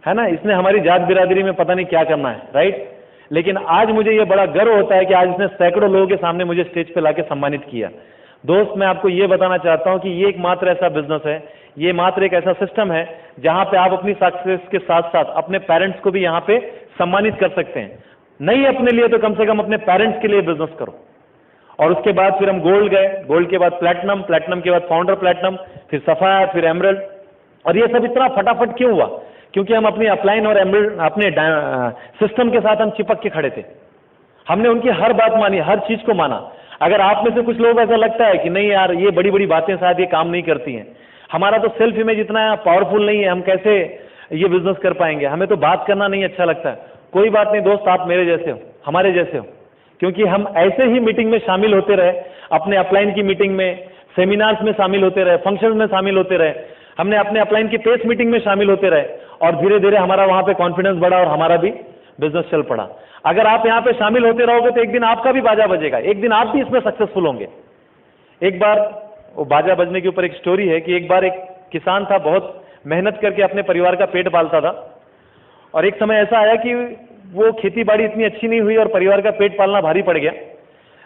है ना, इसने हमारी जात बिरादरी में पता नहीं क्या करना है, राइट। लेकिन आज मुझे ये बड़ा गर्व होता है कि आज इसने सैकड़ों लोगों के सामने मुझे स्टेज पे लाके सम्मानित किया। दोस्त, मैं आपको ये बताना चाहता हूं कि ये एक मात्र ऐसा बिजनेस है, ये मात्र एक ऐसा सिस्टम है जहां पे आप अपनी सक्सेस के साथ साथ अपने पेरेंट्स को भी यहां पे सम्मानित कर सकते हैं। नहीं अपने लिए तो कम से कम अपने पेरेंट्स के लिए बिजनेस करो। और उसके बाद फिर हम गोल्ड गए, गोल्ड के बाद प्लैटिनम, प्लैटिनम के बाद फाउंडर प्लैटिनम, फिर सफायर, फिर एमरल्ड। और ये सब इतना फटाफट क्यों हुआ? क्योंकि हम अपनी अपलाइन और एमरल्ड अपने सिस्टम के साथ हम चिपक के खड़े थे। हमने उनकी हर बात मानी, हर चीज को माना। अगर आप में से कुछ लोग ऐसा लगता है कि नहीं यार ये बड़ी बड़ी बातें शायद ये काम नहीं करती हैं, हमारा तो सेल्फ इमेज इतना पावरफुल नहीं है, हम कैसे ये बिजनेस कर पाएंगे, हमें तो बात करना नहीं अच्छा लगता है। कोई बात नहीं दोस्त, आप मेरे जैसे हो, हमारे जैसे हो, क्योंकि हम ऐसे ही मीटिंग में शामिल होते रहे, अपने अपलाइन की मीटिंग में, सेमिनार्स में शामिल होते रहे, फंक्शंस में शामिल होते रहे, हमने अपने अपलाइन की पेस मीटिंग में शामिल होते रहे, और धीरे धीरे हमारा वहां पे कॉन्फिडेंस बढ़ा और हमारा भी बिजनेस चल पड़ा। अगर आप यहाँ पे शामिल होते रहोगे तो एक दिन आपका भी बाजा बजेगा, एक दिन आप भी इसमें सक्सेसफुल होंगे। एक बार वो बाजा बजने के ऊपर एक स्टोरी है कि एक बार एक किसान था, बहुत मेहनत करके अपने परिवार का पेट पालता था, और एक समय ऐसा आया कि वो खेती बाड़ी इतनी अच्छी नहीं हुई और परिवार का पेट पालना भारी पड़ गया।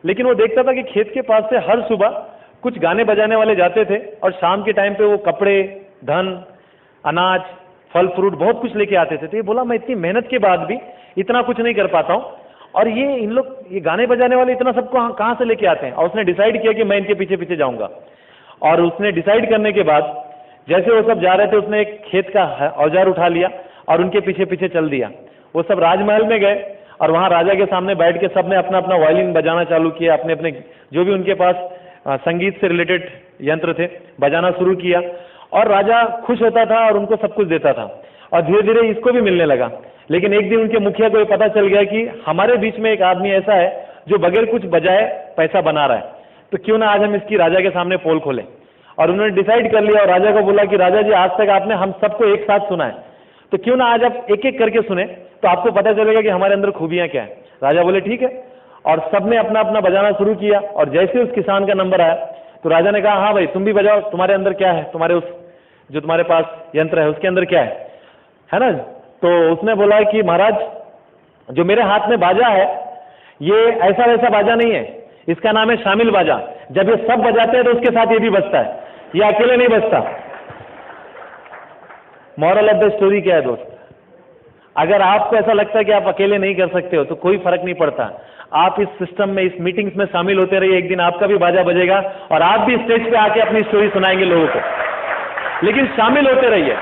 लेकिन वो देखता था कि खेत के पास से हर सुबह कुछ गाने बजाने वाले जाते थे, और शाम के टाइम पे वो कपड़े, धन, अनाज, फल फ्रूट बहुत कुछ लेके आते थे। तो ये बोला मैं इतनी मेहनत के बाद भी इतना कुछ नहीं कर पाता हूँ, और ये इन लोग ये गाने बजाने वाले इतना सबको कहाँ से लेके आते हैं। और उसने डिसाइड किया कि मैं इनके पीछे पीछे जाऊंगा। और उसने डिसाइड करने के बाद जैसे वो सब जा रहे थे, उसने एक खेत का औजार उठा लिया और उनके पीछे पीछे चल दिया। वो सब राजमहल में गए, और वहां राजा के सामने बैठ के सबने अपना अपना वायलिन बजाना चालू किया, अपने अपने जो भी उनके पास संगीत से रिलेटेड यंत्र थे बजाना शुरू किया। और राजा खुश होता था और उनको सब कुछ देता था, और धीरे धीरे इसको भी मिलने लगा। लेकिन एक दिन उनके मुखिया को ये पता चल गया कि हमारे बीच में एक आदमी ऐसा है जो बगैर कुछ बजाए पैसा बना रहा है, तो क्यों ना आज हम इसकी राजा के सामने पोल खोलें। और उन्होंने डिसाइड कर लिया और राजा को बोला कि राजा जी, आज तक आपने हम सबको एक साथ सुना है, तो क्यों ना आज आप एक एक करके सुने, तो आपको पता चलेगा कि हमारे अंदर खूबियां क्या है। राजा बोले ठीक है, और सबने अपना अपना बजाना शुरू किया। और जैसे उस किसान का नंबर आया, तो राजा ने कहा हाँ भाई तुम भी बजाओ, तुम्हारे अंदर क्या है, तुम्हारे उस जो तुम्हारे पास यंत्र है उसके अंदर क्या है ना। तो उसने बोला कि महाराज जो मेरे हाथ में बाजा है ये ऐसा वैसा बाजा नहीं है, इसका नाम है शामिल बाजा। जब ये सब बजाते हैं तो उसके साथ ये भी बजता है, ये अकेले नहीं बजता। मॉरल ऑफ द स्टोरी क्या है दोस्त, अगर आपको ऐसा लगता है कि आप अकेले नहीं कर सकते हो तो कोई फर्क नहीं पड़ता, आप इस सिस्टम में, इस मीटिंग्स में शामिल होते रहिए, एक दिन आपका भी बाजा बजेगा और आप भी स्टेज पे आके अपनी स्टोरी सुनाएंगे लोगों को। लेकिन शामिल होते रहिए,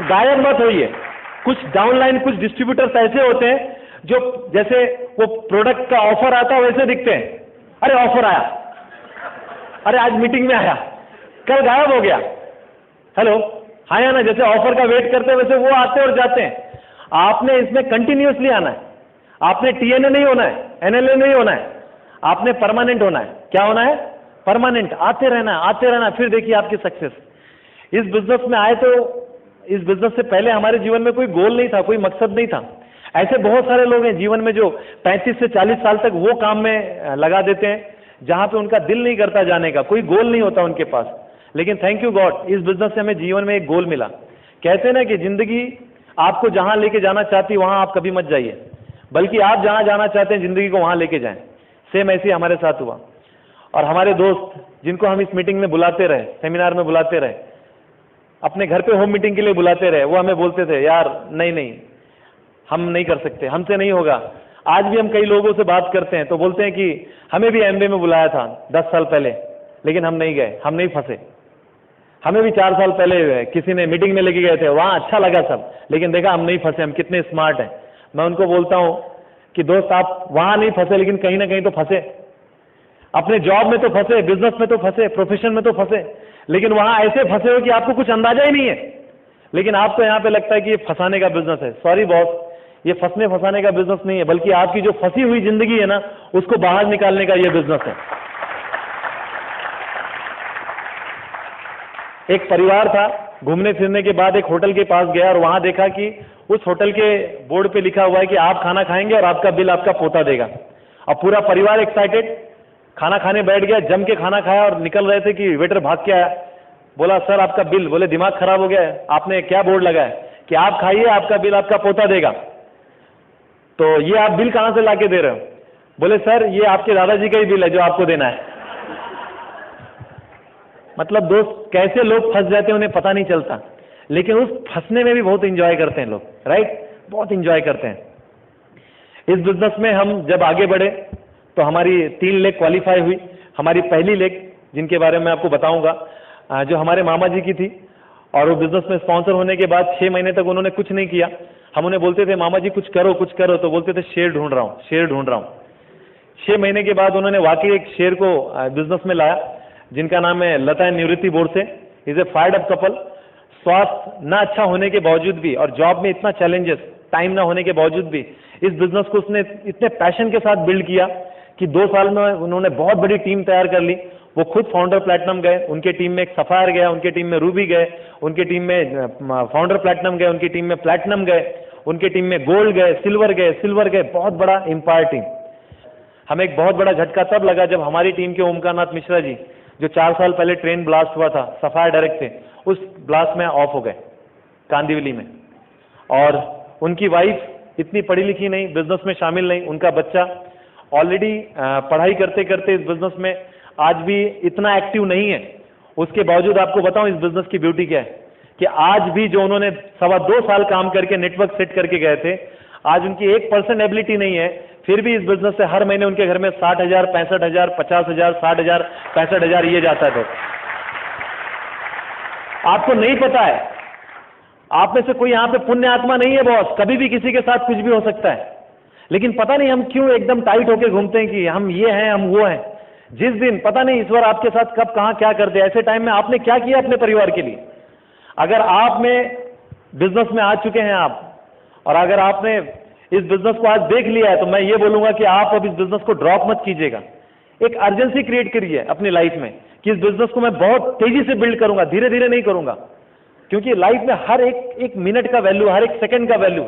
गायब मत होइए। कुछ डाउनलाइन, कुछ डिस्ट्रीब्यूटर्स ऐसे होते हैं जो जैसे वो प्रोडक्ट का ऑफर आता है वैसे दिखते हैं, अरे ऑफर आया, अरे आज मीटिंग में आया, कल गायब हो गया। हेलो, हाँ या ना, जैसे ऑफर का वेट करते हैं वैसे वो आते और जाते हैं। आपने इसमें कंटिन्यूअसली आना है, आपने टीएनए नहीं होना है, एनएलए नहीं होना है, आपने परमानेंट होना है। क्या होना है? परमानेंट, आते रहना है, आते रहना, फिर देखिए आपकी सक्सेस। इस बिजनेस में आए तो इस बिजनेस से पहले हमारे जीवन में कोई गोल नहीं था, कोई मकसद नहीं था। ऐसे बहुत सारे लोग हैं जीवन में जो 35 से 40 साल तक वो काम में लगा देते हैं जहां पे उनका दिल नहीं करता जाने का, कोई गोल नहीं होता उनके पास। लेकिन थैंक यू गॉड, इस बिजनेस से हमें जीवन में एक गोल मिला। कहते हैं ना कि जिंदगी आपको जहां लेके जाना चाहती वहां आप कभी मत जाइए, बल्कि आप जहां जाना चाहते हैं जिंदगी को वहां लेके जाएं। सेम ऐसे ही हमारे साथ हुआ। और हमारे दोस्त जिनको हम इस मीटिंग में बुलाते रहे, सेमिनार में बुलाते रहे, अपने घर पे होम मीटिंग के लिए बुलाते रहे, वो हमें बोलते थे यार नहीं नहीं हम नहीं कर सकते, हमसे नहीं होगा। आज भी हम कई लोगों से बात करते हैं तो बोलते हैं कि हमें भी एमबीए में बुलाया था 10 साल पहले, लेकिन हम नहीं गए, हम नहीं फंसे। हमें भी 4 साल पहले किसी ने मीटिंग में लेके गए थे, वहां अच्छा लगा सब, लेकिन देखा हम नहीं फंसे, हम कितने स्मार्ट हैं। मैं उनको बोलता हूं कि दोस्त आप वहां नहीं फंसे लेकिन कहीं ना कहीं तो फंसे, अपने जॉब में तो फंसे, बिजनेस में तो फंसे, प्रोफेशन में तो फंसे, लेकिन वहां ऐसे फंसे हो कि आपको कुछ अंदाजा ही नहीं है। लेकिन आपको यहां पे लगता है कि ये फंसाने का बिजनेस है। सॉरी बॉस, ये फंसने फंसाने का बिजनेस नहीं है, बल्कि आपकी जो फंसी हुई जिंदगी है ना उसको बाहर निकालने का ये बिजनेस है। एक परिवार था, घूमने फिरने के बाद एक होटल के पास गया और वहां देखा कि उस होटल के बोर्ड पे लिखा हुआ है कि आप खाना खाएंगे और आपका बिल आपका पोता देगा। अब पूरा परिवार एक्साइटेड, खाना खाने बैठ गया, जम के खाना खाया और निकल रहे थे कि वेटर भाग के आया, बोला सर आपका बिल। बोले दिमाग खराब हो गया है, आपने क्या बोर्ड लगाया कि आप खाइए आपका बिल आपका पोता देगा, तो ये आप बिल कहां से लाके दे रहे हो? बोले सर ये आपके दादाजी का ही बिल है जो आपको देना है। मतलब दोस्त कैसे लोग फंस जाते हैं उन्हें पता नहीं चलता, लेकिन उस फंसने में भी बहुत इंजॉय करते हैं लोग, राइट? बहुत इंजॉय करते हैं। इस बिजनेस में हम जब आगे बढ़े तो हमारी 3 लेग क्वालिफाई हुई। हमारी पहली लेग जिनके बारे में आपको बताऊंगा, जो हमारे मामा जी की थी, और वो बिजनेस में स्पॉन्सर होने के बाद 6 महीने तक उन्होंने कुछ नहीं किया। हम उन्हें बोलते थे मामा जी कुछ करो कुछ करो, तो बोलते थे शेर ढूंढ रहा हूँ, शेर ढूंढ रहा हूँ। 6 महीने के बाद उन्होंने वाकई एक शेर को बिजनेस में लाया जिनका नाम है लता निवृत्ति Borse. Is a fired up couple. स्वास्थ्य ना अच्छा होने के बावजूद भी और जॉब में इतना चैलेंजेस, टाइम ना होने के बावजूद भी इस बिजनेस को उसने इतने पैशन के साथ बिल्ड किया कि 2 साल में उन्होंने बहुत बड़ी टीम तैयार कर ली। वो खुद फाउंडर प्लैटिनम गए, उनके टीम में एक सफायर गया, उनके टीम में रूबी गए, उनके टीम में फाउंडर प्लैटिनम गए, उनकी टीम में प्लैटिनम गए, उनके टीम में गोल्ड गए, सिल्वर गए, बहुत बड़ा एम्पायर टीम। हमें एक बहुत बड़ा झटका तब लगा जब हमारी टीम के ओमकारनाथ मिश्रा जी, जो 4 साल पहले ट्रेन ब्लास्ट हुआ था, सफायर डायरेक्ट थे, उस ब्लास्ट में ऑफ हो गए कांदिवली में। और उनकी वाइफ इतनी पढ़ी लिखी नहीं, बिजनेस में शामिल नहीं, उनका बच्चा ऑलरेडी पढ़ाई करते करते इस बिजनेस में आज भी इतना एक्टिव नहीं है। उसके बावजूद आपको बताऊं इस बिजनेस की ब्यूटी क्या है कि आज भी जो उन्होंने 2.25 साल काम करके नेटवर्क सेट करके गए थे, आज उनकी 1% एबिलिटी नहीं है, फिर भी इस बिजनेस से हर महीने उनके घर में 60,000, 65,000, 50,000, 60,000, 65,000 ये जाता है। तो आपको नहीं पता है, आप में से कोई यहां पे पुण्य आत्मा नहीं है बॉस, कभी भी किसी के साथ कुछ भी हो सकता है, लेकिन पता नहीं हम क्यों एकदम टाइट होके घूमते हैं कि हम ये हैं, हम वो हैं। जिस दिन पता नहीं ईश्वर आपके साथ कब कहां क्या कर दे, ऐसे टाइम में आपने क्या किया अपने परिवार के लिए। अगर आप में बिजनेस में आ चुके हैं आप, और अगर आपने इस बिजनेस को आज देख लिया है, तो मैं ये बोलूंगा कि आप अब इस बिजनेस को ड्रॉप मत कीजिएगा। एक अर्जेंसी क्रिएट करिए अपनी लाइफ में कि इस बिजनेस को मैं बहुत तेजी से बिल्ड करूंगा, धीरे धीरे नहीं करूंगा, क्योंकि लाइफ में हर एक मिनट का वैल्यू, हर एक सेकंड का वैल्यू।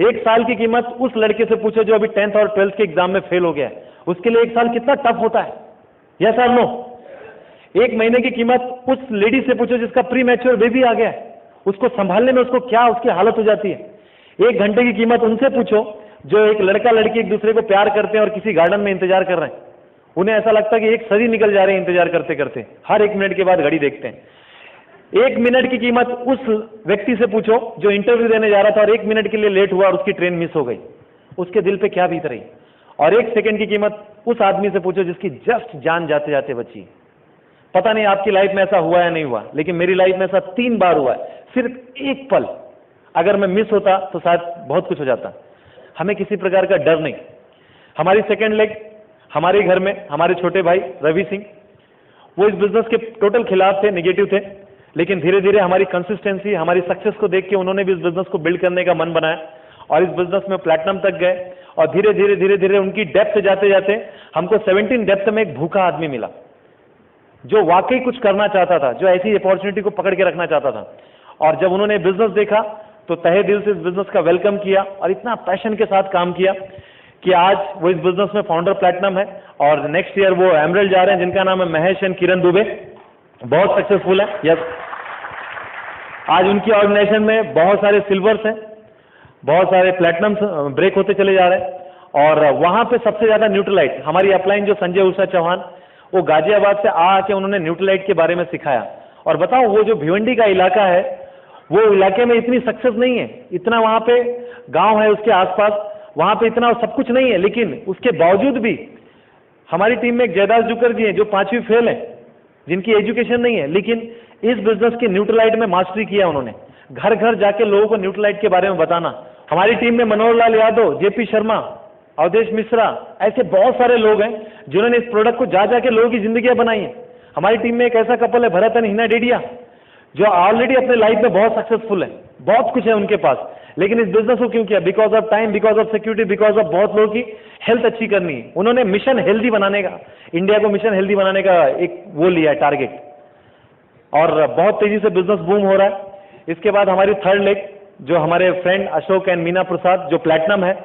1 साल की कीमत उस लड़के से पूछो जो अभी 10th और 12th के एग्जाम में फेल हो गया है, उसके लिए 1 साल कितना टफ होता है। यस और नो? एक महीने की कीमत उस लेडी से पूछो जिसका प्री मैच्योर बेबी आ गया है, उसको संभालने में उसको क्या उसकी हालत हो जाती है। एक घंटे की कीमत उनसे पूछो जो एक लड़का लड़की एक दूसरे को प्यार करते हैं और किसी गार्डन में इंतजार कर रहे हैं। उन्हें ऐसा लगता है कि एक सदी निकल जा रही है इंतजार करते करते, हर एक मिनट के बाद घड़ी देखते हैं। एक मिनट की कीमत उस व्यक्ति से पूछो जो इंटरव्यू देने जा रहा था और एक मिनट के लिए लेट हुआ और उसकी ट्रेन मिस हो गई, उसके दिल पे क्या बीत रही। और एक सेकंड की कीमत उस आदमी से पूछो जिसकी जस्ट जान जाते जाते बची। पता नहीं आपकी लाइफ में ऐसा हुआ या नहीं हुआ, लेकिन मेरी लाइफ में ऐसा 3 बार हुआ है। सिर्फ एक पल अगर मैं मिस होता तो शायद बहुत कुछ हो जाता। हमें किसी प्रकार का डर नहीं। हमारी सेकंड लेग हमारे घर में हमारे छोटे भाई रवि सिंह, वो इस बिजनेस के टोटल खिलाफ थे, नेगेटिव थे, लेकिन धीरे धीरे हमारी कंसिस्टेंसी, हमारी सक्सेस को देख के उन्होंने भी इस बिजनेस को बिल्ड करने का मन बनाया और इस बिजनेस में प्लैटिनम तक गए। और धीरे धीरे धीरे धीरे उनकी डेप्थ जाते जाते हमको 17 डेप्थ में एक भूखा आदमी मिला जो वाकई कुछ करना चाहता था, जो ऐसी अपॉर्चुनिटी को पकड़ के रखना चाहता था। और जब उन्होंने बिजनेस देखा तो तहे दिल से इस बिजनेस का वेलकम किया और इतना पैशन के साथ काम किया कि आज वो इस बिजनेस में फाउंडर प्लैटिनम है और नेक्स्ट ईयर वो एमरल्ड जा रहे हैं, जिनका नाम है महेश एंड किरण दुबे। बहुत सक्सेसफुल है। यस, आज उनकी ऑर्गेनाइजेशन में बहुत सारे सिल्वर्स हैं, बहुत सारे प्लैटिनम ब्रेक होते चले जा रहे हैं। और वहां पे सबसे ज्यादा न्यूट्रलाइट, हमारी अपलाइन जो संजय उषा चौहान, वो गाजियाबाद से आके उन्होंने न्यूट्रलाइट के बारे में सिखाया। और बताओ वो जो भिवंडी का इलाका है, वो इलाके में इतनी सक्सेस नहीं है, इतना वहां पे गांव है उसके आसपास, वहां पे इतना सब कुछ नहीं है, लेकिन उसके बावजूद भी हमारी टीम में एक जयदास जुकर जी हैं जो 5वीं फेल है, जिनकी एजुकेशन नहीं है, लेकिन इस बिजनेस के न्यूट्रलाइट में मास्टरी किया उन्होंने। घर घर जाके लोगों को न्यूट्रलाइट के बारे में बताना। हमारी टीम में मनोहर लाल यादव, जेपी शर्मा, अवधेश मिश्रा, ऐसे बहुत सारे लोग हैं जिन्होंने इस प्रोडक्ट को जा जाके लोगों की जिंदगियां बनाई हैं। हमारी टीम में एक ऐसा कपल है भरत एंड हिना डेडिया, जो ऑलरेडी अपने लाइफ में बहुत सक्सेसफुल है, बहुत कुछ है उनके पास, लेकिन इस बिजनेस को क्यों किया? Because of time, because of security, because of बहुत लोगों की हेल्थ अच्छी करनी है। उन्होंने मिशन हेल्दी बनाने का, इंडिया को मिशन हेल्दी बनाने का एक वो लिया है टारगेट, और बहुत तेजी से बिजनेस बूम हो रहा है। इसके बाद हमारी थर्ड लेग जो हमारे फ्रेंड अशोक एंड मीना प्रसाद जो प्लैटिनम है,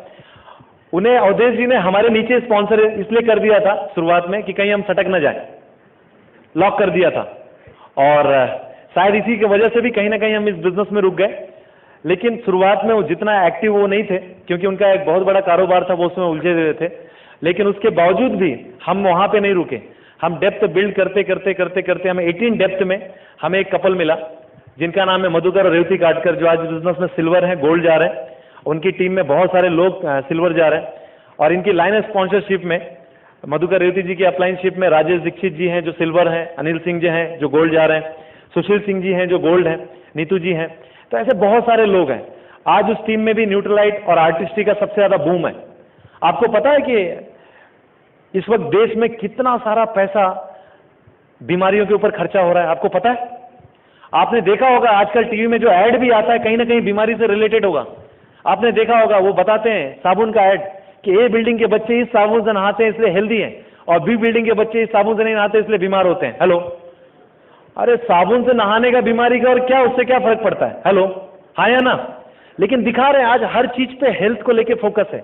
उन्हें अवधेश जी ने हमारे नीचे स्पॉन्सर इसलिए कर दिया था शुरुआत में कि कहीं हम सटक न जाए, लॉक कर दिया था। और शायद इसी की वजह से भी कहीं ना कहीं हम इस बिजनेस में रुक गए। लेकिन शुरुआत में वो जितना एक्टिव वो नहीं थे, क्योंकि उनका एक बहुत बड़ा कारोबार था, वो उसमें उलझे हुए थे। लेकिन उसके बावजूद भी हम वहां पे नहीं रुके, हम डेप्थ बिल्ड करते करते करते करते हमें 18 डेप्थ में हमें एक कपल मिला जिनका नाम है मधुकर और रेवती काटकर, जो आज बिजनेस में सिल्वर है, गोल्ड जा रहे हैं। उनकी टीम में बहुत सारे लोग सिल्वर जा रहे हैं। और इनकी लाइन स्पॉन्सरशिप में मधुकर रेवती जी की अपलाइनशिप में राजेश दीक्षित जी हैं जो सिल्वर हैं, अनिल सिंह जी हैं जो गोल्ड जा रहे हैं, सुशील सिंह जी हैं जो गोल्ड हैं, नीतू जी हैं। तो ऐसे बहुत सारे लोग हैं। आज उस टीम में भी न्यूट्रलाइट और आर्टिस्ट्री का सबसे ज्यादा बूम है। आपको पता है कि इस वक्त देश में कितना सारा पैसा बीमारियों के ऊपर खर्चा हो रहा है? आपको पता है? आपने देखा होगा आजकल टीवी में जो ऐड भी आता है कहीं ना कहीं बीमारी से रिलेटेड होगा। आपने देखा होगा वो बताते हैं साबुन का ऐड कि ए बिल्डिंग के बच्चे इस साबुन से नहाते हैं इसलिए हेल्दी हैं, और बी बिल्डिंग के बच्चे इस साबुन से नहीं नहाते इसलिए बीमार होते हैं। हेलो, अरे साबुन से नहाने का बीमारी का और क्या, उससे क्या फर्क पड़ता है? हेलो, हाँ या ना? लेकिन दिखा रहे हैं आज हर चीज पे हेल्थ को लेके फोकस है।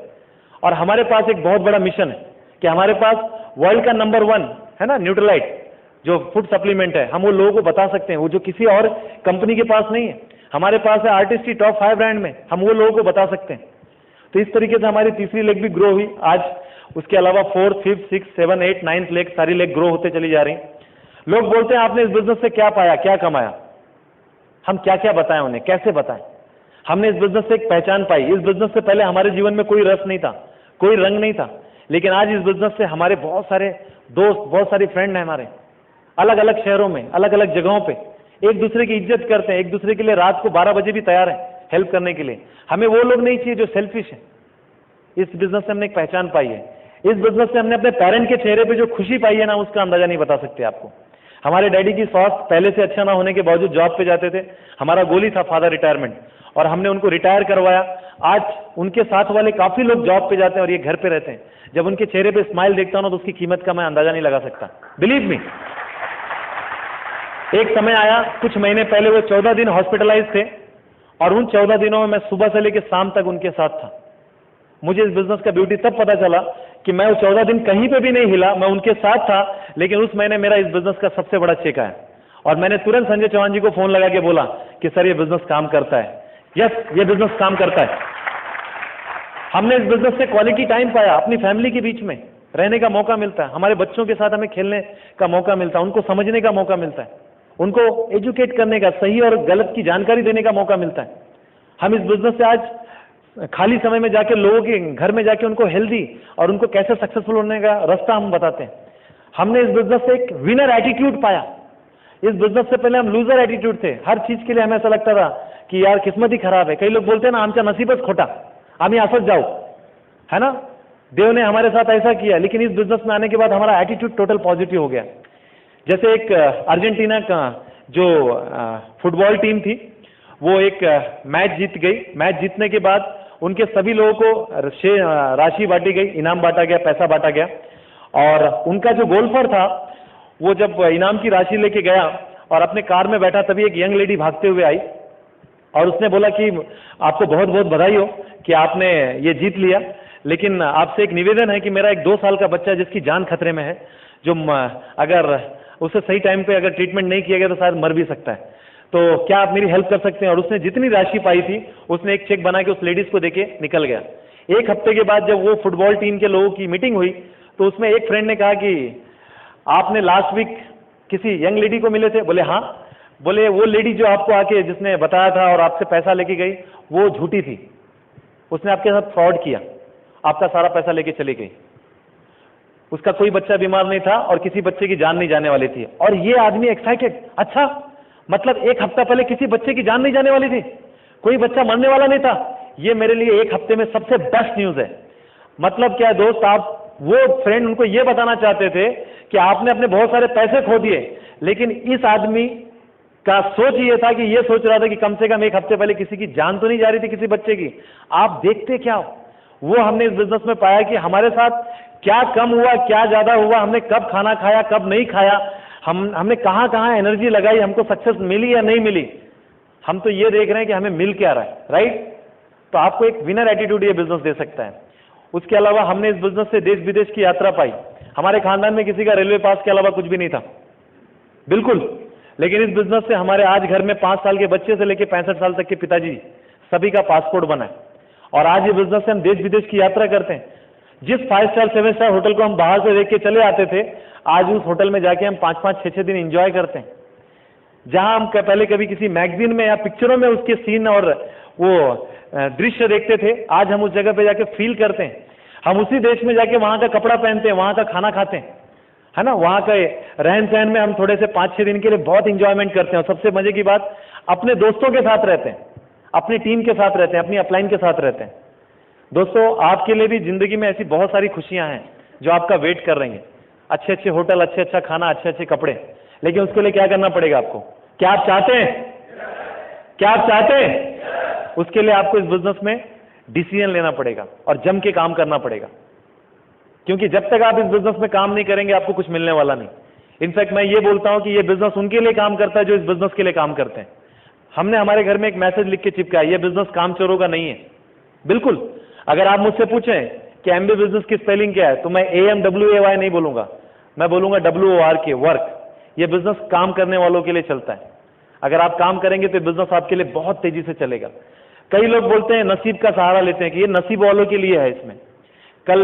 और हमारे पास एक बहुत बड़ा मिशन है कि हमारे पास वर्ल्ड का नंबर 1 है ना न्यूट्रलाइट जो फूड सप्लीमेंट है, हम वो लोगों को बता सकते हैं, वो जो किसी और कंपनी के पास नहीं है। हमारे पास है आर्टिस्ट्री टॉप 5 ब्रांड में, हम वो लोगों को बता सकते हैं। तो इस तरीके से हमारी तीसरी लेग भी ग्रो हुई। आज उसके अलावा 4th, 5th, 6th, 7th, 8th, 9th leg, सारी लेग ग्रो होते चली जा रही। लोग बोलते हैं आपने इस बिजनेस से क्या पाया, क्या कमाया? हम क्या क्या बताएं उन्हें, कैसे बताएं? हमने इस बिजनेस से एक पहचान पाई। इस बिजनेस से पहले हमारे जीवन में कोई रस नहीं था, कोई रंग नहीं था, लेकिन आज इस बिजनेस से हमारे बहुत सारे दोस्त, बहुत सारी फ्रेंड हैं हमारे, अलग अलग शहरों में, अलग अलग जगहों पे एक दूसरे की इज्जत करते हैं, एक दूसरे के लिए रात को 12 बजे भी तैयार है हेल्प करने के लिए। हमें वो लोग नहीं चाहिए जो सेल्फिश है। इस बिजनेस से हमने एक पहचान पाई है। इस बिजनेस से हमने अपने पेरेंट के चेहरे पे जो खुशी पाई है ना, उसका अंदाजा नहीं बता सकते आपको। हमारे डैडी की स्वास्थ्य पहले से अच्छा ना होने के बावजूद जॉब पे जाते थे। हमारा गोल ही था फादर रिटायरमेंट, और हमने उनको रिटायर करवाया। आज उनके साथ वाले काफी लोग जॉब पे जाते हैं और ये घर पे रहते हैं। जब उनके चेहरे पे स्माइल देखता हूं ना, तो उसकी कीमत का मैं अंदाजा नहीं लगा सकता। बिलीव मी, एक समय आया कुछ महीने पहले, वो 14 दिन हॉस्पिटलाइज थे, और उन 14 दिनों में मैं सुबह से लेकर शाम तक उनके साथ था। मुझे इस बिजनेस का ब्यूटी तब पता चला कि मैं वो 14 दिन कहीं पे भी नहीं हिला, मैं उनके साथ था, लेकिन उस महीने मेरा इस बिजनेस का सबसे बड़ा चेक आया और मैंने तुरंत संजय चौहान जी को फोन लगा के बोला कि सर ये बिजनेस काम करता है। यस, ये बिजनेस काम करता है। हमने इस बिजनेस से क्वालिटी टाइम पाया, अपनी फैमिली के बीच में रहने का मौका मिलता है, हमारे बच्चों के साथ हमें खेलने का मौका मिलता है, उनको समझने का मौका मिलता है, उनको एजुकेट करने का, सही और गलत की जानकारी देने का मौका मिलता है। हम इस बिजनेस से आज खाली समय में जाके लोगों के घर में जाके उनको हेल्दी और उनको कैसे सक्सेसफुल होने का रास्ता हम बताते हैं। हमने इस बिजनेस से एक विनर एटीट्यूड पाया। इस बिजनेस से पहले हम लूजर एटीट्यूड थे, हर चीज के लिए हमें ऐसा लगता था कि यार किस्मत ही खराब है। कई लोग बोलते हैं ना, आमचा नसीबच खोटा, आम्ही असंच जाओ, है ना। देव ने हमारे साथ ऐसा किया, लेकिन इस बिजनेस में आने के बाद हमारा एटीट्यूड टोटल पॉजिटिव हो गया। जैसे एक अर्जेंटीना का जो फुटबॉल टीम थी, वो एक मैच जीत गई। मैच जीतने के बाद उनके सभी लोगों को राशि बांटी गई, इनाम बांटा गया, पैसा बांटा गया। और उनका जो गोल्फर था, वो जब इनाम की राशि लेके गया और अपने कार में बैठा, तभी एक यंग लेडी भागते हुए आई और उसने बोला कि आपको बहुत बहुत बधाई हो कि आपने ये जीत लिया, लेकिन आपसे एक निवेदन है कि मेरा एक 2 साल का बच्चा जिसकी जान खतरे में है, जो अगर उसे सही टाइम पे अगर ट्रीटमेंट नहीं किया गया तो शायद मर भी सकता है, तो क्या आप मेरी हेल्प कर सकते हैं। और उसने जितनी राशि पाई थी उसने एक चेक बना के उस लेडीज को देके निकल गया। 1 हफ्ते के बाद जब वो फुटबॉल टीम के लोगों की मीटिंग हुई तो उसमें एक फ्रेंड ने कहा कि आपने लास्ट वीक किसी यंग लेडी को मिले थे? बोले हाँ। बोले वो लेडी जो आपको आके जिसने बताया था और आपसे पैसा लेके गई, वो झूठी थी, उसने आपके साथ फ्रॉड किया, आपका सारा पैसा लेके चली गई। उसका कोई बच्चा बीमार नहीं था और किसी बच्चे की जान नहीं जाने वाली थी। और ये आदमी एक्साइटेड, अच्छा मतलब 1 हफ्ता पहले किसी बच्चे की जान नहीं जाने वाली थी, कोई बच्चा मरने वाला नहीं था। ये मेरे लिए 1 हफ्ते में सबसे बेस्ट न्यूज है। मतलब क्या है दोस्त, आप वो फ्रेंड उनको ये बताना चाहते थे कि आपने अपने बहुत सारे पैसे खो दिए, लेकिन इस आदमी का सोच ये था कि ये सोच रहा था कि कम से कम 1 हफ्ते पहले किसी की जान तो नहीं जा रही थी किसी बच्चे की। आप देखते क्या हो, वो हमने इस बिजनेस में पाया कि हमारे साथ क्या कम हुआ, क्या ज्यादा हुआ, हमने कब खाना खाया, कब नहीं खाया, हमने कहां कहां एनर्जी लगाई, हमको सक्सेस मिली या नहीं मिली। हम तो ये देख रहे हैं कि हमें मिल क्या रहा है, राइट। तो आपको एक विनर एटीट्यूड ये बिजनेस दे सकता है। उसके अलावा हमने इस बिजनेस से देश विदेश की यात्रा पाई। हमारे खानदान में किसी का रेलवे पास के अलावा कुछ भी नहीं था, बिल्कुल, लेकिन इस बिजनेस से हमारे आज घर में 5 साल के बच्चे से लेकर 65 साल तक के पिताजी सभी का पासपोर्ट बना है। और आज ये बिजनेस से हम देश विदेश की यात्रा करते हैं। जिस 5 स्टार 7 स्टार होटल को हम बाहर से देख के चले आते थे, आज उस होटल में जाके हम 5-5 6-6 दिन एंजॉय करते हैं। जहां हम पहले कभी किसी मैगजीन में या पिक्चरों में उसके सीन और वो दृश्य देखते थे, आज हम उस जगह पे जाके फील करते हैं। हम उसी देश में जाके वहां का कपड़ा पहनते हैं, वहां का खाना खाते हैं, है ना, वहां के रहन सहन में हम थोड़े से 5-6 दिन के लिए बहुत इंजॉयमेंट करते हैं। और सबसे मजे की बात, अपने दोस्तों के साथ रहते हैं, अपनी टीम के साथ रहते हैं, अपनी अपलाइन के साथ रहते हैं। दोस्तों, आपके लिए भी जिंदगी में ऐसी बहुत सारी खुशियां हैं जो आपका वेट कर रही हैं। अच्छे अच्छे होटल, अच्छे अच्छा खाना, अच्छे अच्छे कपड़े, लेकिन उसके लिए क्या करना पड़ेगा आपको? क्या आप चाहते हैं? क्या आप चाहते हैं? उसके लिए आपको इस बिजनेस में डिसीजन लेना पड़ेगा और जम के काम करना पड़ेगा, क्योंकि जब तक आप इस बिजनेस में काम नहीं करेंगे आपको कुछ मिलने वाला नहीं। इनफैक्ट मैं ये बोलता हूं कि ये बिजनेस उनके लिए काम करता है जो इस बिजनेस के लिए काम करते हैं। हमने हमारे घर में एक मैसेज लिख के चिपका है, ये बिजनेस काम चोरों का नहीं है। बिल्कुल, अगर आप मुझसे पूछें कि एमबी बिजनेस की स्पेलिंग क्या है, तो मैं AMWAY नहीं बोलूंगा, मैं बोलूंगा WORK, वर्क। ये बिजनेस काम करने वालों के लिए चलता है। अगर आप काम करेंगे तो बिजनेस आपके लिए बहुत तेजी से चलेगा। कई लोग बोलते हैं, नसीब का सहारा लेते हैं कि ये नसीब वालों के लिए है। इसमें कल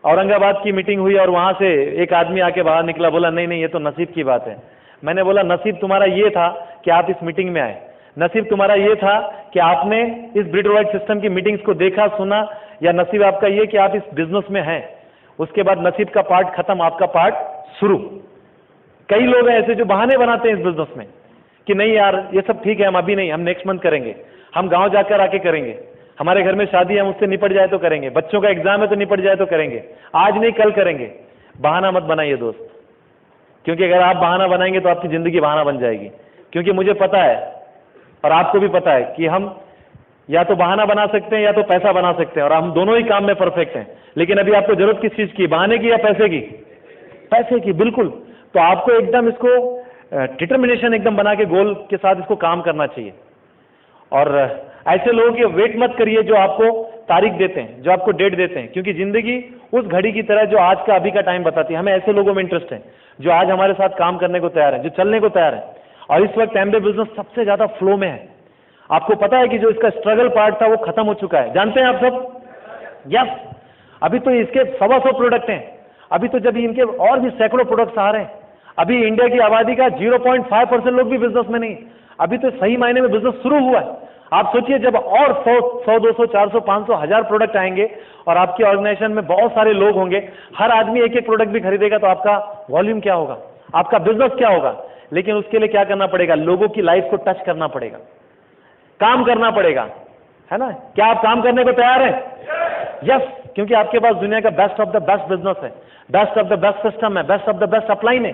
औरंगाबाद की मीटिंग हुई और वहां से एक आदमी आके बाहर निकला, बोला नहीं नहीं ये तो नसीब की बात है। मैंने बोला नसीब तुम्हारा ये था कि आप इस मीटिंग में आए, नसीब तुम्हारा ये था कि आपने इस ब्रिड वाइड सिस्टम की मीटिंग्स को देखा सुना, या नसीब आपका ये कि आप इस बिजनेस में हैं। उसके बाद नसीब का पार्ट खत्म, आपका पार्ट शुरू। कई लोग हैं ऐसे जो बहाने बनाते हैं इस बिजनेस में कि नहीं यार ये सब ठीक है, हम अभी नहीं, हम नेक्स्ट मंथ करेंगे, हम गांव जाकर आके करेंगे, हमारे घर में शादी है मुझसे निपट जाए तो करेंगे, बच्चों का एग्जाम है तो निपट जाए तो करेंगे, आज नहीं कल करेंगे। बहाना मत बनाइए दोस्त, क्योंकि अगर आप बहाना बनाएंगे तो आपकी जिंदगी बहाना बन जाएगी। क्योंकि मुझे पता है और आपको भी पता है कि हम या तो बहाना बना सकते हैं या तो पैसा बना सकते हैं, और हम दोनों ही काम में परफेक्ट हैं। लेकिन अभी आपको जरूरत किस चीज की, बहाने की या पैसे की? पैसे की, बिल्कुल। तो आपको एकदम इसको डिटर्मिनेशन एकदम बना के गोल के साथ इसको काम करना चाहिए। और ऐसे लोगों के वेट मत करिए जो आपको तारीख देते हैं, जो आपको डेट देते हैं, क्योंकि जिंदगी उस घड़ी की तरह जो आज का अभी का टाइम बताती है। हमें ऐसे लोगों में इंटरेस्ट है जो आज हमारे साथ काम करने को तैयार है, जो चलने को तैयार है। और इस वक्त एमवे बिजनेस सबसे ज्यादा फ्लो में है। आपको पता है कि जो इसका स्ट्रगल पार्ट था वो खत्म हो चुका है, जानते हैं आप सब? यस। अभी तो इसके 125 प्रोडक्ट हैं। अभी तो जब इनके और भी सैकड़ों प्रोडक्ट्स आ रहे हैं। अभी इंडिया की आबादी का 0.5% लोग भी बिजनेस में नहीं। अभी तो सही मायने में बिजनेस शुरू हुआ है। आप सोचिए जब और 100, 200, 400, 500, 1000 प्रोडक्ट आएंगे और आपकी ऑर्गेनाइजेशन में बहुत सारे लोग होंगे, हर आदमी एक एक प्रोडक्ट भी खरीदेगा, तो आपका वॉल्यूम क्या होगा, आपका बिजनेस क्या होगा। लेकिन उसके लिए क्या करना पड़ेगा? लोगों की लाइफ को टच करना पड़ेगा, काम करना पड़ेगा, है ना? क्या आप काम करने को तैयार हैं? यस। क्योंकि आपके पास दुनिया का best of the best business है, best of the best system है, best of the best upline है।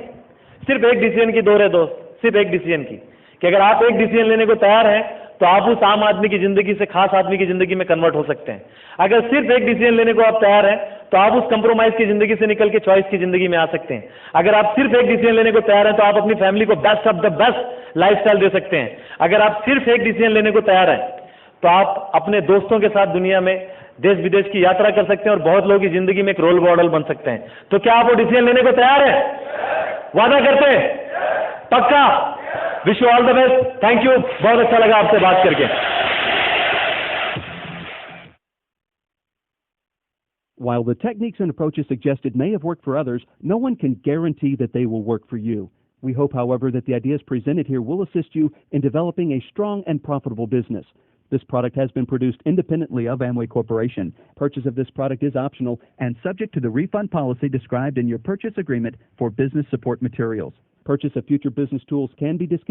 सिर्फ एक डिसीजन की दौर है दोस्त, सिर्फ एक डिसीजन की, कि अगर आप एक डिसीजन लेने को तैयार हैं तो आप उस आम आदमी की जिंदगी से खास आदमी की जिंदगी में कन्वर्ट हो सकते हैं। अगर सिर्फ एक डिसीजन लेने को आप तैयार हैं तो आप उस कंप्रोमाइज की जिंदगी से निकल के चॉइस की जिंदगी में आ सकते हैं। अगर आप सिर्फ एक डिसीजन लेने को तैयार हैं तो आप अपनी फैमिली को best of the best lifestyle दे सकते हैं। अगर आप सिर्फ एक डिसीजन लेने को तैयार हैं तो आप अपने दोस्तों के साथ दुनिया में देश विदेश की यात्रा कर सकते हैं और बहुत लोगों की जिंदगी में एक रोल मॉडल बन सकते हैं। तो क्या आप वो डिसीजन लेने को तैयार हैं? वादा करते हैं? पक्का? Wish you all the best. Thank you, बहुत अच्छा लगा आपसे बात करके। While the techniques and approaches suggested may have worked for others, no one can guarantee that they will work for you. We hope, however, that the ideas presented here will assist you in developing a strong and profitable business. This product has been produced independently of Amway Corporation. Purchase of this product is optional and subject to the refund policy described in your purchase agreement for business support materials. Purchase of future business tools can be discontinued.